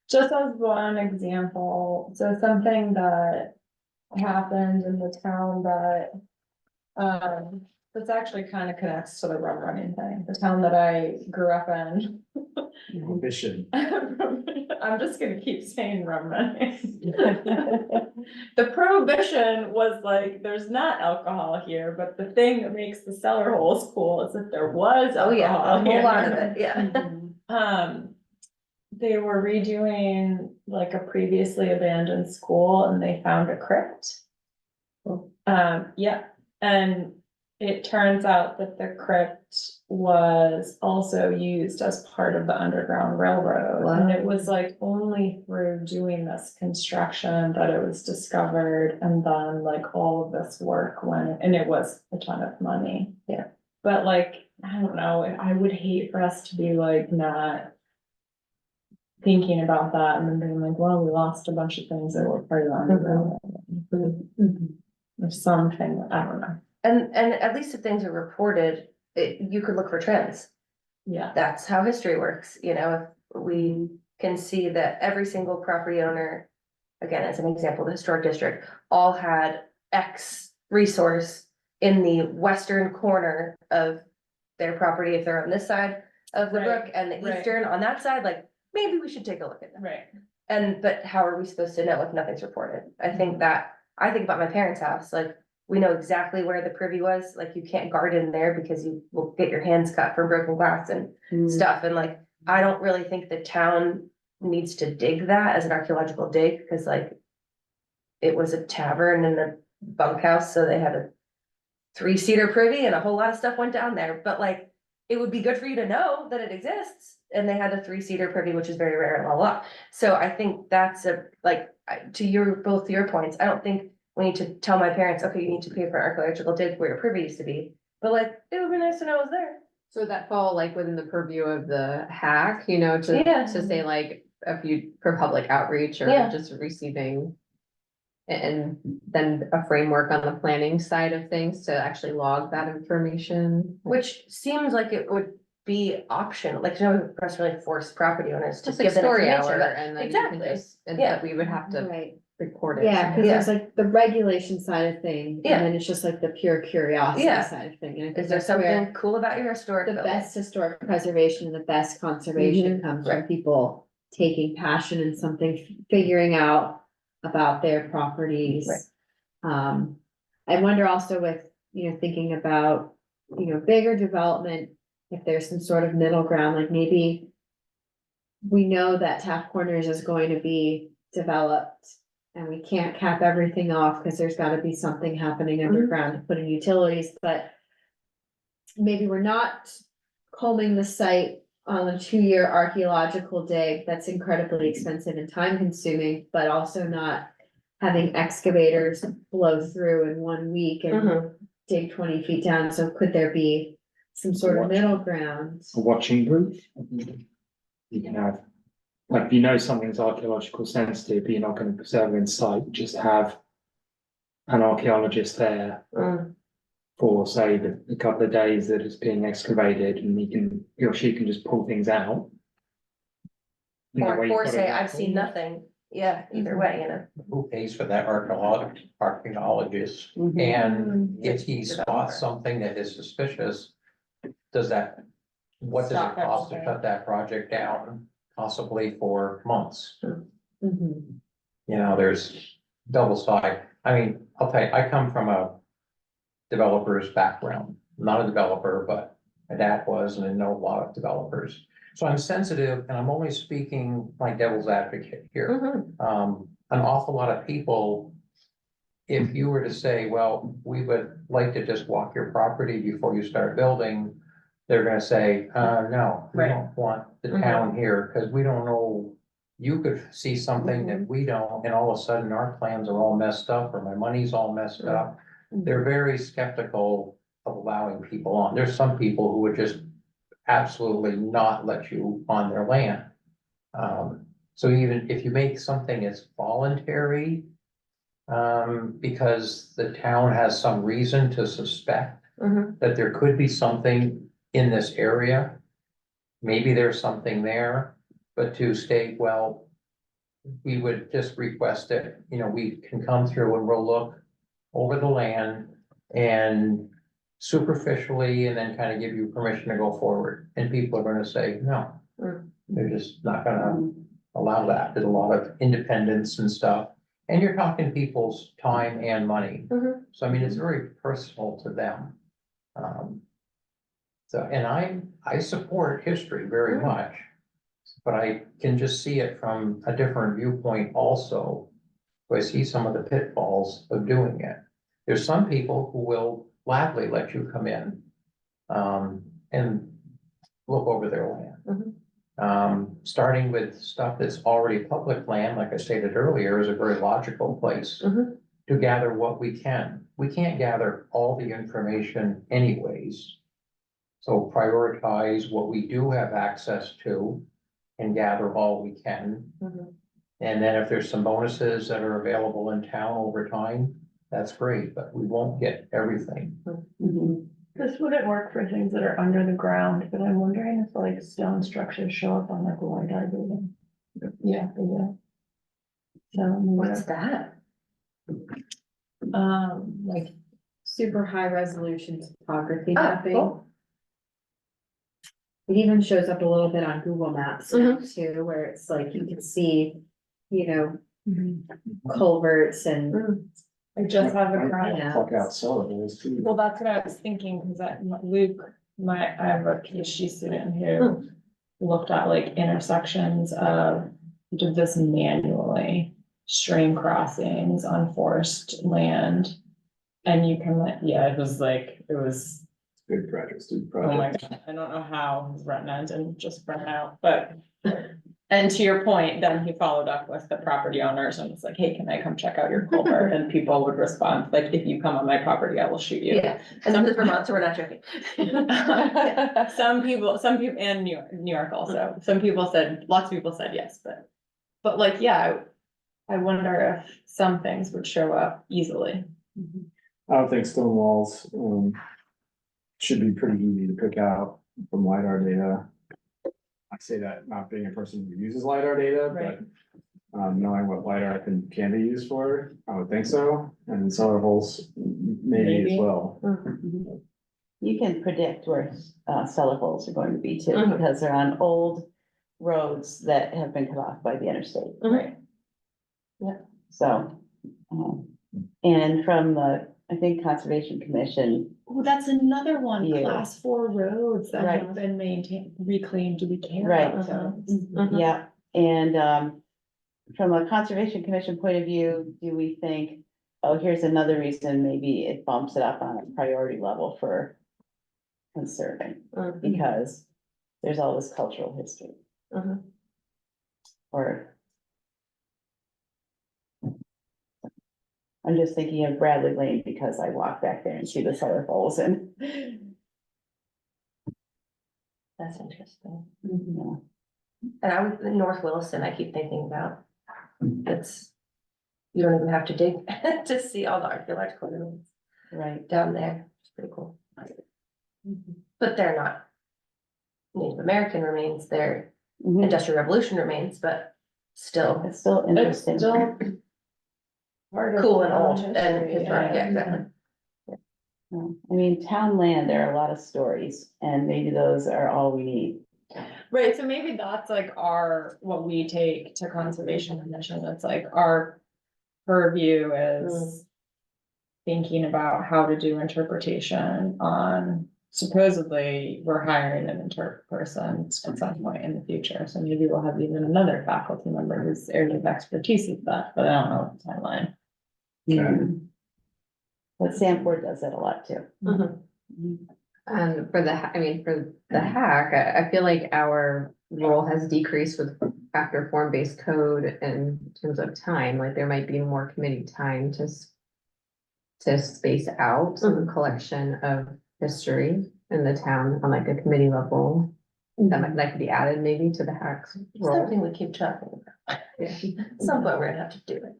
Just as one example, so something that happened in the town that, this actually kind of connects to the rum running thing, the town that I grew up in. Ambition. I'm just gonna keep saying rum running. The prohibition was like, there's not alcohol here, but the thing that makes the cellar holes cool is that there was oh yeah, alcohol a whole lot of here. it, yeah. They were redoing like a previously abandoned school and they found a crypt. Yeah, and it turns out that the crypt was also used as part of the Underground Railroad. And it was like only through doing this construction that it was discovered, and then like all of this work went, and it was a ton of money. Yeah. But like, I don't know, I would hate for us to be like not thinking about that and then being like, well, we lost a bunch of things that were part of the Underground Railroad. Or something, I don't know. And at least if things are reported, you could look for trends. Yeah. That's how history works, if we can see that every single property owner, again, as an example, the historic district, all had X resource in the western corner of their property, if they're on this side of the Right, brook, and the right. eastern on that side, like, maybe we should take a look at that. Right. And, but how are we supposed to know if nothing's reported? I think about my parents' house, like, we know exactly where the privy was, like, you can't garden there because you will get your hands cut from broken glass and stuff, and like, I don't really think the town needs to dig that as an archaeological dig, because like, it was a tavern and a bunkhouse, so they had a 3-seater privy and a whole lot of stuff went down there, but like, it would be good for you to know that it exists, and they had a 3-seater privy, which is very rare, and blah, blah. So I think that's to both your points, I don't think we need to tell my parents, okay, you need to pay for an archaeological dig where your privy used to be, but like, it would be nice to know it was there. So would that fall like within the purview of the hack, you know, Yeah. to say like, if you, for public outreach or Yeah. just receiving. And then a framework on the planning side of things to actually log that information. Which seems like it would be optional, like, no press really force property owners to Just like give them story information, hour but and then you can exactly, just, and yeah. but we would have to Right, record it. yeah, cause somehow. there's like the regulation side of thing, Yeah. and then it's just like the pure curiosity Yeah. side of thing. And I think Is there that's where something cool about your historic the building? best historic preservation and the best conservation comes from Right. people taking passion in something, figuring out about their properties. Right. I wonder also with, thinking about, bigger development, if there's some sort of middle ground, like maybe we know that Taft Corners is going to be developed and we can't cap everything off because there's gotta be something happening underground to put in utilities, but maybe we're not combing the site on a 2-year archaeological dig that's incredibly expensive and time consuming, but also not having excavators blow through in 1 week and Mhm. dig 20 feet down. So could there be some sort of middle ground? A watching booth. You can have, like, if you know something's archaeological sensitive, but you're not going to preserve it in sight, just have an archaeologist there Mm. for, say, the couple of days that it's being excavated, and he or she can just pull things out. And that way you've Or got a say, I've seen record. nothing, yeah, either way, you know. Who pays for that archaeologist? Mhm. And if he Developer. spots something that is suspicious, what does it Stop cost to everything. shut that project down, possibly for months? Mhm. You know, there's double side. I mean, I'll tell you, I come from a developer's background, not a developer, but my dad was, and I know a lot of developers. So I'm sensitive, and I'm only speaking like devil's advocate here. Mhm. An awful lot of people, if you were to say, well, we would like to just walk your property before you start building, they're gonna say, no, we Right. don't want the Mhm. town here, because we don't know. You could see something that we don't, and all of a sudden our plans are all messed up, or my money's all messed up. They're very skeptical of allowing people on. There's some people who would just absolutely not let you on their land. So even if you make something as voluntary, because the town has some reason to suspect Mhm. that there could be something in this area, maybe there's something there, but to state, well, we would just request it, we can come through and we'll look over the land and superficially, and then kind of give you permission to go forward. And people are gonna say, no, they're just not gonna allow that. There's a lot of independence and stuff. And you're talking people's time and money. Mhm. So I mean, it's very personal to them. So, and I support history very much, but I can just see it from a different viewpoint also. I see some of the pitfalls of doing it. There's some people who will gladly let you come in, and look over their land. Starting with stuff that's already public land, like I stated earlier, is a very logical place Mhm. to gather what we can. We can't gather all the information anyways. So prioritize what we do have access to and gather all we can. Mhm. And then if there's some bonuses that are available in town over time, that's great, but we won't get everything. This wouldn't work for things that are under the ground, but I'm wondering if like stone structures show up on like a white eye building. Yeah, they do. So, What's that? like super high resolution topography Oh, mapping. cool. It even shows up a little bit on Google Maps now too, where it's like you can see, you know, culverts and. I just have a Might client. Fuck out syllables too. Well, that's what I was thinking, because Luke, I have a PhD student who looked at like intersections of, did this manually, stream crossings on forest land. And you can, yeah, it was Good project, student oh my project. God, I don't know how his retina didn't just burn out, but. And to your point, then he followed up with the property owners and was like, hey, can I come check out your culvert? And people would respond, like, if you come on my property, I will shoot you. Yeah, and this is Vermont, so we're not joking. Some people, and New York also, lots of people said yes, but like, yeah, I wonder if some things would show up easily. I don't think stone walls, should be pretty easy to pick out from LiDAR data. I say that not being a person who uses LiDAR data, Right. but knowing what LiDAR can be used for, I would think so, and cellar holes maybe as Maybe. well. You can predict where cellar holes are going to be too, Mhm. because they're on old roads that have been cut off by the interstate. Right. So, and from the, I think Conservation Commission, Oh, that's another one, Yeah. class 4 roads that Right. have been maintained, reclaimed to be care Right. of. yeah, and from a Conservation Commission point of view, do we think, oh, here's another reason, maybe it bumps it up on a priority level for conserving, because there's all this cultural history. Mhm. Or I'm just thinking of Bradley Lane because I walk back there and see the cellar holes and. That's interesting. Yeah. And I was in North Williston, I keep thinking about, it's, you don't even have to dig to see all the archaeological remains Right. down there. It's pretty cool. But they're not Native American remains, they're Mhm. Industrial Revolution remains, but still It's still It's interesting. still. part of cool and the old history, and historic, yeah, exactly. Yeah. I mean, town land, there are a lot of stories, and maybe those are all we need. Right, so maybe that's like what we take to Conservation Commission, it's like our purview is. Thinking about how to do interpretation on, supposedly, we're hiring an interpret person at some point in the future, so maybe we'll have even another faculty member whose area of expertise is that, but I don't know the timeline. Mhm. But Sanford does that a lot too. Mhm. Mhm. For the hack, I feel like our role has decreased with after form-based code in terms of time, like there might be more committee time to space out some collection of history in the town on like a committee level. That could be added maybe to the hacks role. Something we keep talking about. Yeah. At some point, we're gonna have to do it.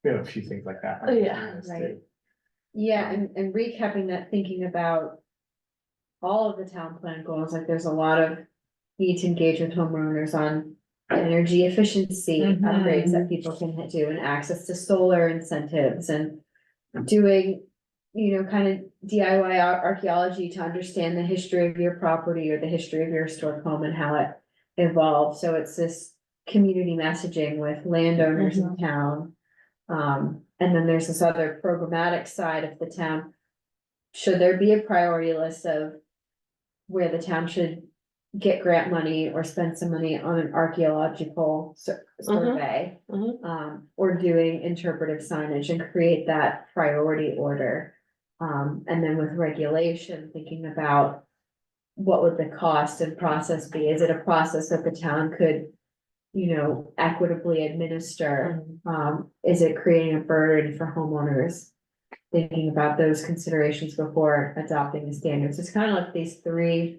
We have a few things like that. Oh, yeah, right. Yeah, and recapping that, thinking about all of the town plan goals, like there's a lot of need to engage with homeowners on energy efficiency upgrades that people can do and access to solar incentives and doing, kind of DIY archaeology to understand the history of your property or the history of your historic home and how it evolved. So it's this community messaging with landowners in town. And then there's this other programmatic side of the town. Should there be a priority list of where the town should get grant money or spend some money on an archaeological survey? Or doing interpretive signage and create that priority order. And then with regulation, thinking about what would the cost and process be? Is it a process that the town could, equitably administer? Is it creating a burden for homeowners? Thinking about those considerations before adopting the standards. It's kind of like these three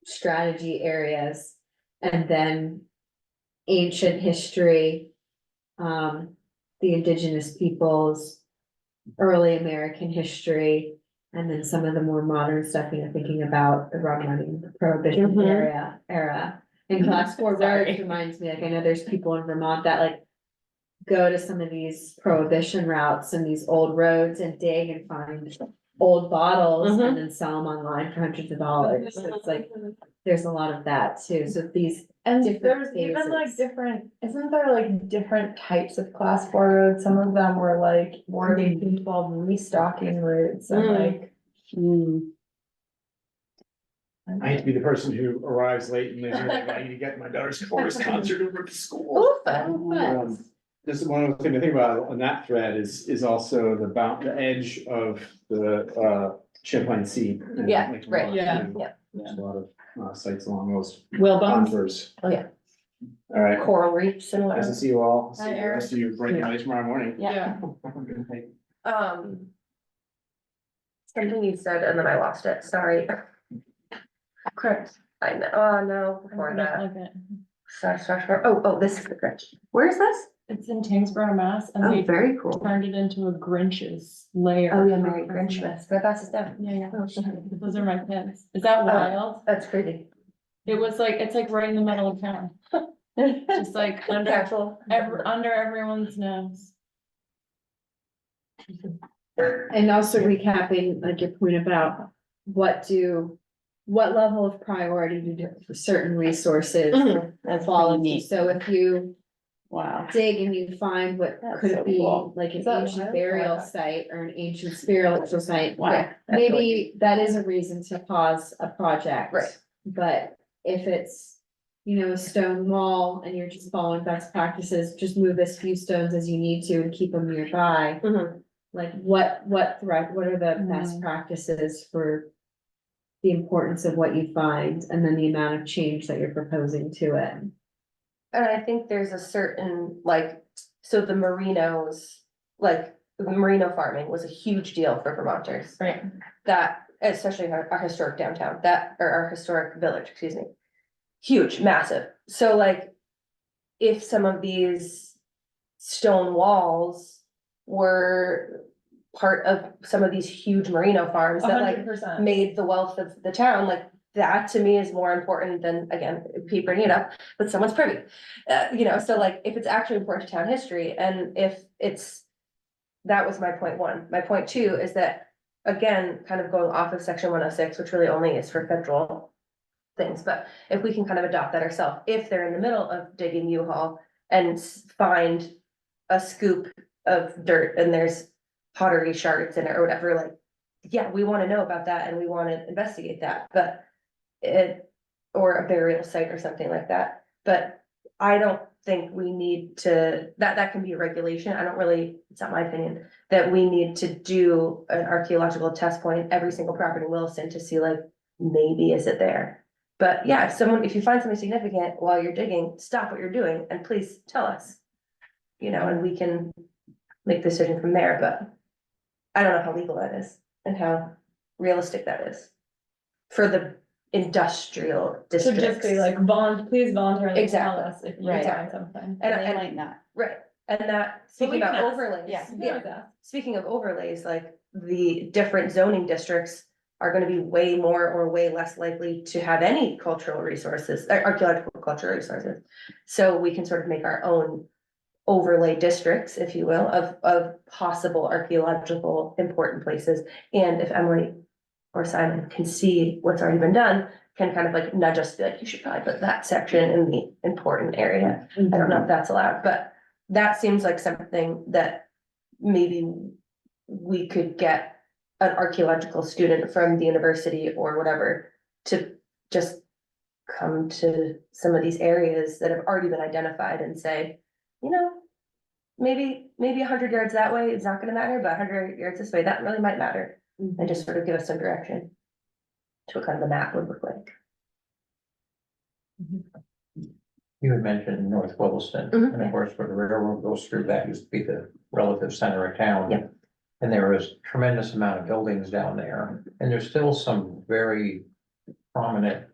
strategy areas, and then ancient history, the indigenous peoples, early American history, and then some of the more modern stuff, thinking about the running prohibition era. And class 4 roads reminds me, like, I know there's people in Vermont that like go to some of these prohibition routes and these old roads and dig and find old bottles and then sell them online for hundreds of dollars. So it's like, there's a lot of that too. So these, And different there's even like phases. different, isn't there like different types of class 4 roads? Some of them were like Ward 1812 restocking routes and like. Hmm. I hate to be the person who arrives late and is like, I need to get my daughter's chorus concert over to school. Ooh, fun. Just one other thing to think about on that thread is also the edge of the Champlain Sea. Yeah, Like, right. Yeah. Yeah. There's a lot of sites along those Whalebones. contours. Oh, yeah. All right, Coral reefs and nice to whatever. see you all. See Hi, the rest of you bright and early tomorrow morning. Yeah. Something you said and then I lost it, sorry. Correct, I know, oh no, before that. Oh, this is the Grinch. Where is this? It's in Tingsboro, Mass, and Oh, they very cool. turned it into a Grinch's lair. Oh, yeah, Merry Grinchmas, can I pass this down? Yeah, yeah, those are my kids. Is that wild? That's crazy. It was like, it's like right in the middle of town, just like under, Careful. under everyone's nose. And also recapping, like your point about what level of priority do certain resources That's fall pretty into? neat. So if you Wow. dig and you find what That's could so be cool. like an Is that ancient wild? burial Wow. site or an ancient spiritual site. Wow. That's really- Maybe that is a reason to pause a project. Right. But if it's, a stone wall and you're just following best practices, just move as few stones as you need to and keep them nearby. Mhm. Like what are the best practices for the importance of what you find and then the amount of change that you're proposing to it? And I think there's a certain, like, so the merinos, like, the merino farming was a huge deal for Vermonters. Right. That, especially our historic downtown, or our historic village, excuse me. Huge, massive. So like, if some of these stone walls were part of some of these huge merino farms that like 100%. made the wealth of the town, like that to me is more important than, again, keep bringing it up, but someone's privy. So like, if it's actually important to town history, and if it's, that was my point one. My point two is that, again, kind of going off of section 106, which really only is for federal things, but if we can kind of adopt that ourselves, if they're in the middle of digging U-Haul and find a scoop of dirt and there's pottery shards in it or whatever, like, yeah, we wanna know about that and we wanna investigate that, but or a burial site or something like that, but I don't think we need to, that can be a regulation, I don't really, it's not my opinion, that we need to do an archaeological test point every single property in Williston to see like, maybe is it there? But yeah, if you find something significant while you're digging, stop what you're doing and please tell us. And we can make the decision from there, but I don't know how legal that is and how realistic that is. For the industrial So districts. just be like, please voluntarily tell Exactly. us if you Right. find something. And And- they might not. Right, and that, But we speaking can about ask. overlays. Yeah. Speaking of overlays, like the different zoning districts are gonna be way more or way less likely to have any cultural resources, archaeological cultural resources. So we can sort of make our own overlay districts, if you will, of possible archaeological important places. And if Emily or Simon can see what's already been done, can kind of like nudge us, be like, you should probably put that section in the important area. I don't know if that's allowed, but that seems like something that maybe we could get an archaeological student from the university or whatever to just come to some of these areas that have already been identified and say, maybe 100 yards that way, it's not gonna matter, but 100 yards this way, that really might matter. And just sort of give us some direction to what kind of the map would look like. You had mentioned North Williston, Mhm. and of course, where the railroad goes through, that used to be the relative center of town. Yeah. And there was tremendous amount of buildings down there, and there's still some very prominent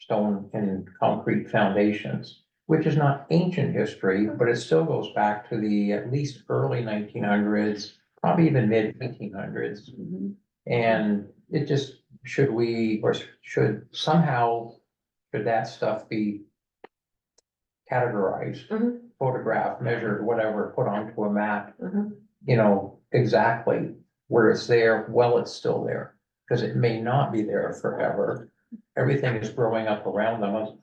stone and concrete foundations, which is not ancient history, but it still goes back to the at least early 1900s, probably even mid 1800s. And it just, should that stuff be categorized Mhm. photographed, measured, whatever, put onto a map. Mhm. You know, exactly where it's there, well, it's still there, because it may not be there forever. Everything is growing up around them.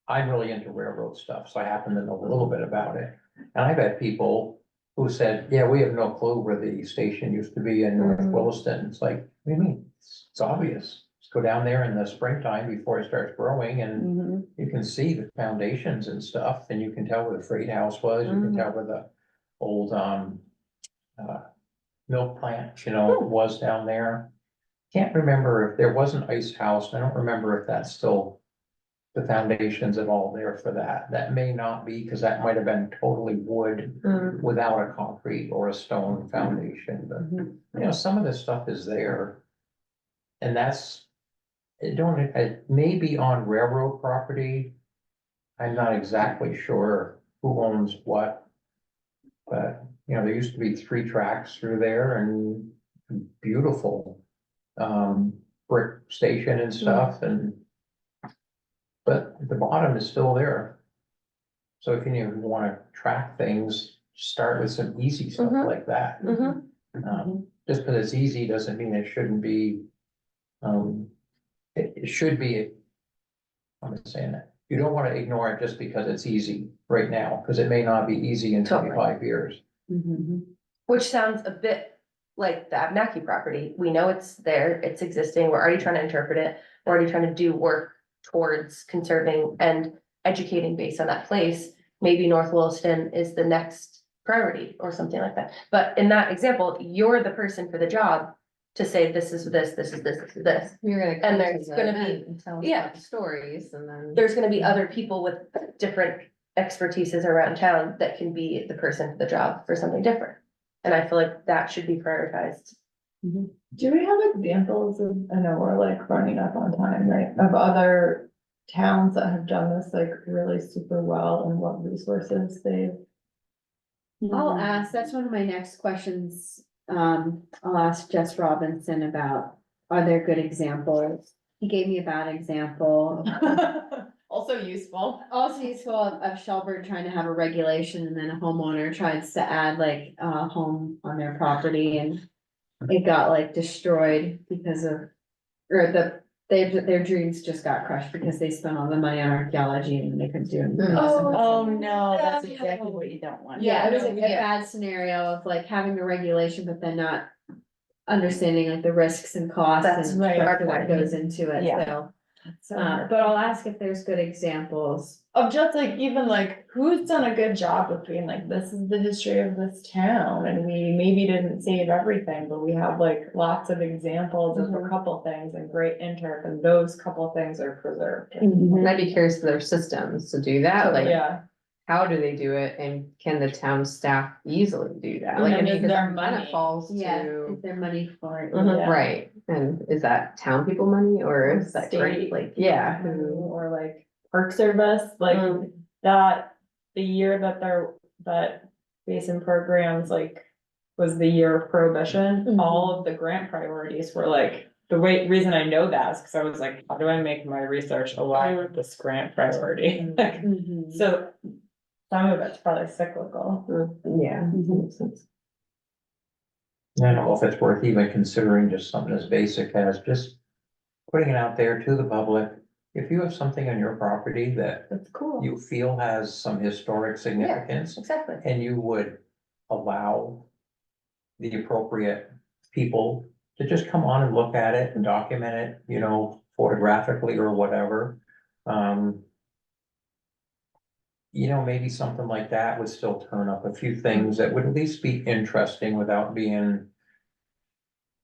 I'm really into railroad stuff, so I happen to know a little bit about it. And I've had people who said, yeah, we have no clue where the station used to be in North Mhm. Williston. It's like, what do you mean? It's obvious. Just go down there in the springtime before it starts growing and Mhm. you can see the foundations and stuff, and you can tell where the freight house was, you can Mhm. tell where the old, milk plant, you know, was down there. Can't remember if there was an ice house. I don't remember if that's still the foundations at all there for that. That may not be, because that might have been totally wood Mm. without a concrete or a stone foundation, but Mhm. you know, some of this stuff is there. And that's, it may be on railroad property. I'm not exactly sure who owns what. But, you know, there used to be 3 tracks through there and beautiful, brick station and stuff and. But the bottom is still there. So if you wanna track things, start with some easy stuff Mhm. like that. Mhm. Just because it's easy doesn't mean it shouldn't be, it should be. I'm just saying that, you don't wanna ignore it just because it's easy right now, because it may not be easy in Totally. 25 years. Mhm. Which sounds a bit like the Abnaki property. We know it's there, it's existing, we're already trying to interpret it. We're already trying to do work towards conserving and educating based on that place. Maybe North Williston is the next priority or something like that. But in that example, you're the person for the job to say, this is this, this is this, this is this. You're gonna. And come to there's the gonna be- event and tell us yeah. about the stories and then. There's gonna be other people with different expertises around town that can be the person for the job for something different. And I feel like that should be prioritized. Do we have examples of, I know we're like running up on time, right, of other towns that have done this like really super well and what resources they've? I'll ask, that's one of my next questions. I'll ask Jess Robinson about, are there good examples? He gave me a bad example. Also useful. Also useful of Shelburne trying to have a regulation and then a homeowner tries to add like a home on their property and it got like destroyed because of, or their dreams just got crushed because they spent all the money on archaeology and they couldn't do anything. Oh, no, that's exactly what you don't want. Yeah, it was a Yeah. bad scenario of like having the regulation, but then not understanding like the risks and costs That's and right. structure that goes into it, Yeah. so. So But I'll ask if there's good examples. of just like, even like, who's done a good job of being like, this is the history of this town, and we maybe didn't save everything, but we have like lots of examples of a couple things and great interp, and those couple things are preserved. And I'd be curious to their systems to do that, like, Yeah, how do they do it, and can the town staff easily do that? Like, I And mean, is because there that kind money? of falls Yeah, to. is there money for it? Mhm. Yeah. Right, and is that town people money, or is that grant, State. like, yeah, or like Park Service, like Mm. that, the year that that basin programs like was the year of prohibition, all of the grant priorities were like, reason I know that is because I was like, how do I make my research align with this grant priority? Like, Mhm. so some of it's probably cyclical. yeah. Makes sense. I don't know if it's worth even considering just something as basic as just putting it out there to the public. If you have something on your property that That's cool. you feel has some historic significance Exactly. and you would allow the appropriate people to just come on and look at it and document it, you know, photographically or whatever. You know, maybe something like that would still turn up a few things that would at least be interesting without being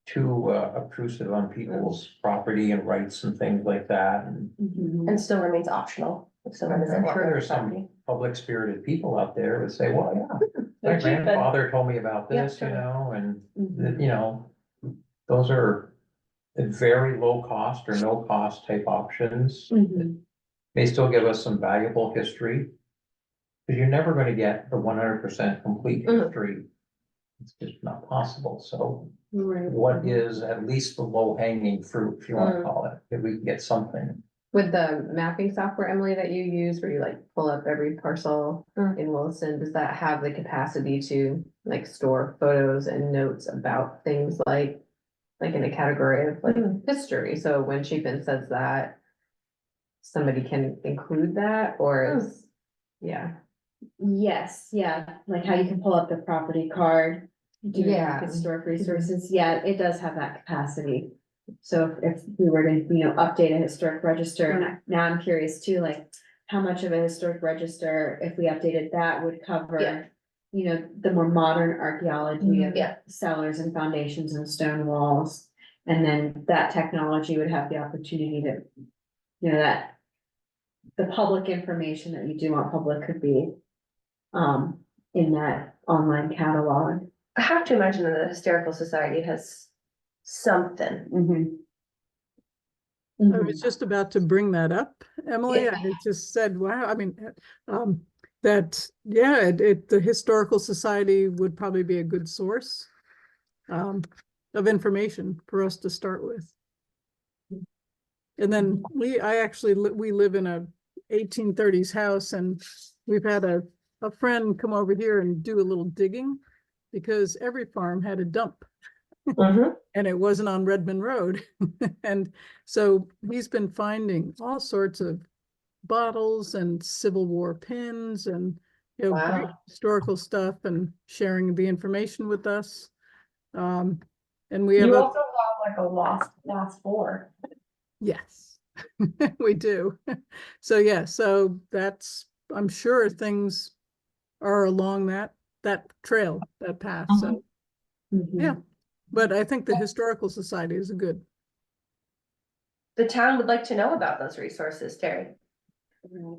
too obtrusive on people's property and rights and things like that. And Mhm. And still remains optional. If someone doesn't I'm want sure their there's some property. public spirited people out there who would say, well, yeah, They're my cheap and- grandfather told me about Yeah, this, you totally. know, and Mhm. you know, those are very low cost or no cost type options. Mhm. They still give us some valuable history. Because you're never gonna get the 100% complete Mhm. history. It's just not possible, so Right. what is at least the low hanging fruit, if you wanna call it, if we can get something. With the mapping software, Emily, that you use, where you like pull up every parcel in Williston, does that have the capacity to like store photos and notes about things like in a category of like history? So when Chapin says that, somebody can include that, or is, yeah. Yes, yeah, like how you can pull up the property card. Do Yeah. historic resources, yeah, it does have that capacity. So if we were to, update a historic register, and now I'm curious too, like, how much of a historic register, if we updated that, would Yeah. cover. The more modern archaeology of Yeah. cellars and foundations and stone walls. And then that technology would have the opportunity to, that. The public information that you do want public could be. In that online catalog. I have to imagine that the Historical Society has something. I was just about to bring that up, Emily. Yeah. I just said, wow, I mean, the Historical Society would probably be a good source of information for us to start with. And then we live in a 1830s house, and we've had a friend come over here and do a little digging because every farm had a dump. And it wasn't on Redmond Road. And so he's been finding all sorts of bottles and Civil War pins and, great Wow. historical stuff, and sharing the information with us. And we have You also have like a last four. yes, we do. So, yeah, so that's, I'm sure things are along that trail, that path. So, yeah. But I think the Historical Society is a good. The town would like to know about those resources, Terry.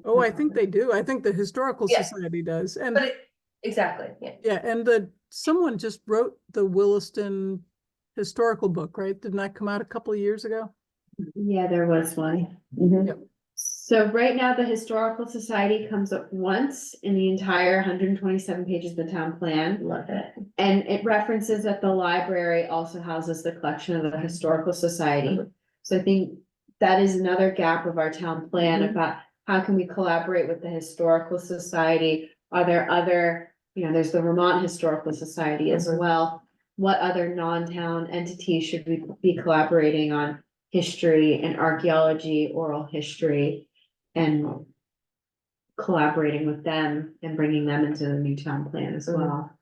Oh, I think they do. I think the Historical Yeah. Society does. And Exactly, yeah. yeah, and someone just wrote the Williston historical book, right? Didn't that come out a couple of years ago? Yeah, there was one. Yep. So right now, the Historical Society comes up once in the entire 127 pages of the town plan. Love it. And it references that the library also houses the collection of the Historical Society. So I think that is another gap of our town plan about how can we collaborate with the Historical Society? Are there other, there's the Vermont Historical Society as well. What other non-town entities should we be collaborating on history and archaeology, oral history? And collaborating with them and bringing them into the new town plan as well.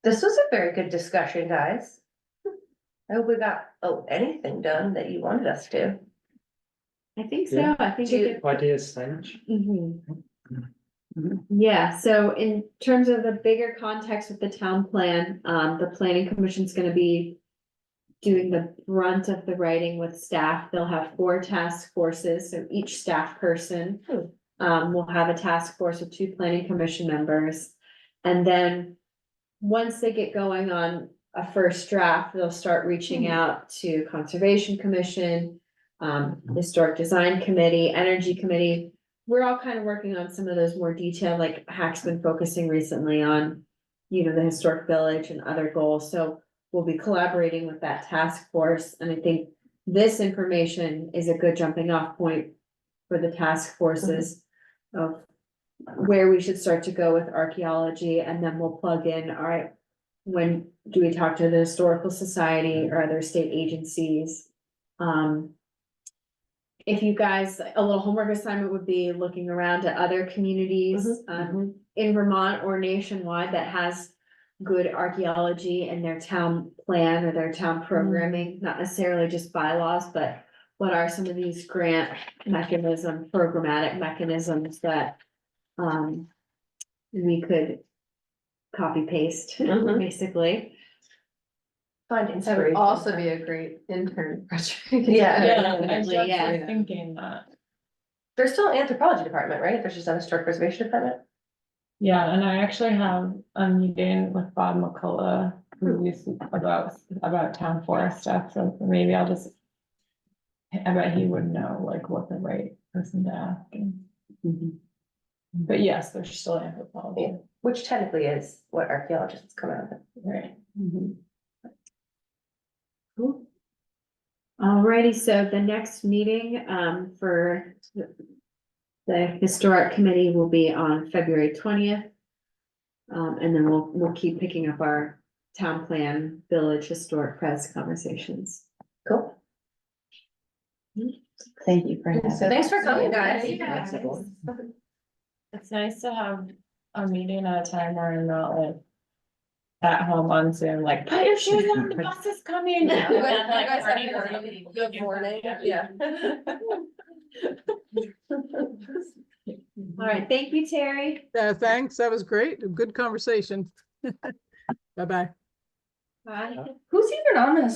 This was a very good discussion, guys. I hope we got anything done that you wanted us to. I think so, Yeah. I think. Idea stage. Yeah, so in terms of the bigger context of the town plan, the planning commission's gonna be doing the brunt of the writing with staff. They'll have 4 task forces, so each staff person will have a task force with 2 planning commission members. And then once they get going on a first draft, they'll start reaching out to Conservation Commission, Historic Design Committee, Energy Committee. We're all kind of working on some of those more detailed, like Hack's been focusing recently on, the historic village and other goals. So we'll be collaborating with that task force. And I think this information is a good jumping off point for the task forces of where we should start to go with archaeology. And then we'll plug in, all right, when do we talk to the Historical Society or other state agencies? If you guys, a little homework assignment would be looking around at other communities, in Vermont or nationwide that has good archaeology in their town plan or their town programming, not necessarily just bylaws, but what are some of these grant mechanism, programmatic mechanisms that we could copy paste, basically. Find That would inspiration. also be a great intern project. Yeah. Definitely, yeah. Thinking that. There's still an anthropology department, right? There's just a historic preservation department. Yeah, and I actually have a meeting with Bob McCullough about town forest stuff, so maybe I bet he would know like what the right person to ask. But yes, there's still anthropology. Which technically is what archaeologists come out of. Right. Alrighty, so the next meeting, for the historic committee will be on February 20th. And then we'll keep picking up our town plan, village historic press conversations. Cool. Thank you for having. Thanks for coming, guys. It's nice to have a meeting at a time where I'm not like at home on Zoom, like, put your shoes on, the bus is coming. Yeah, you guys have good morning, yeah. All right, thank you, Terry. Thanks, that was great, a good conversation. Bye-bye. Bye. Who's even on this?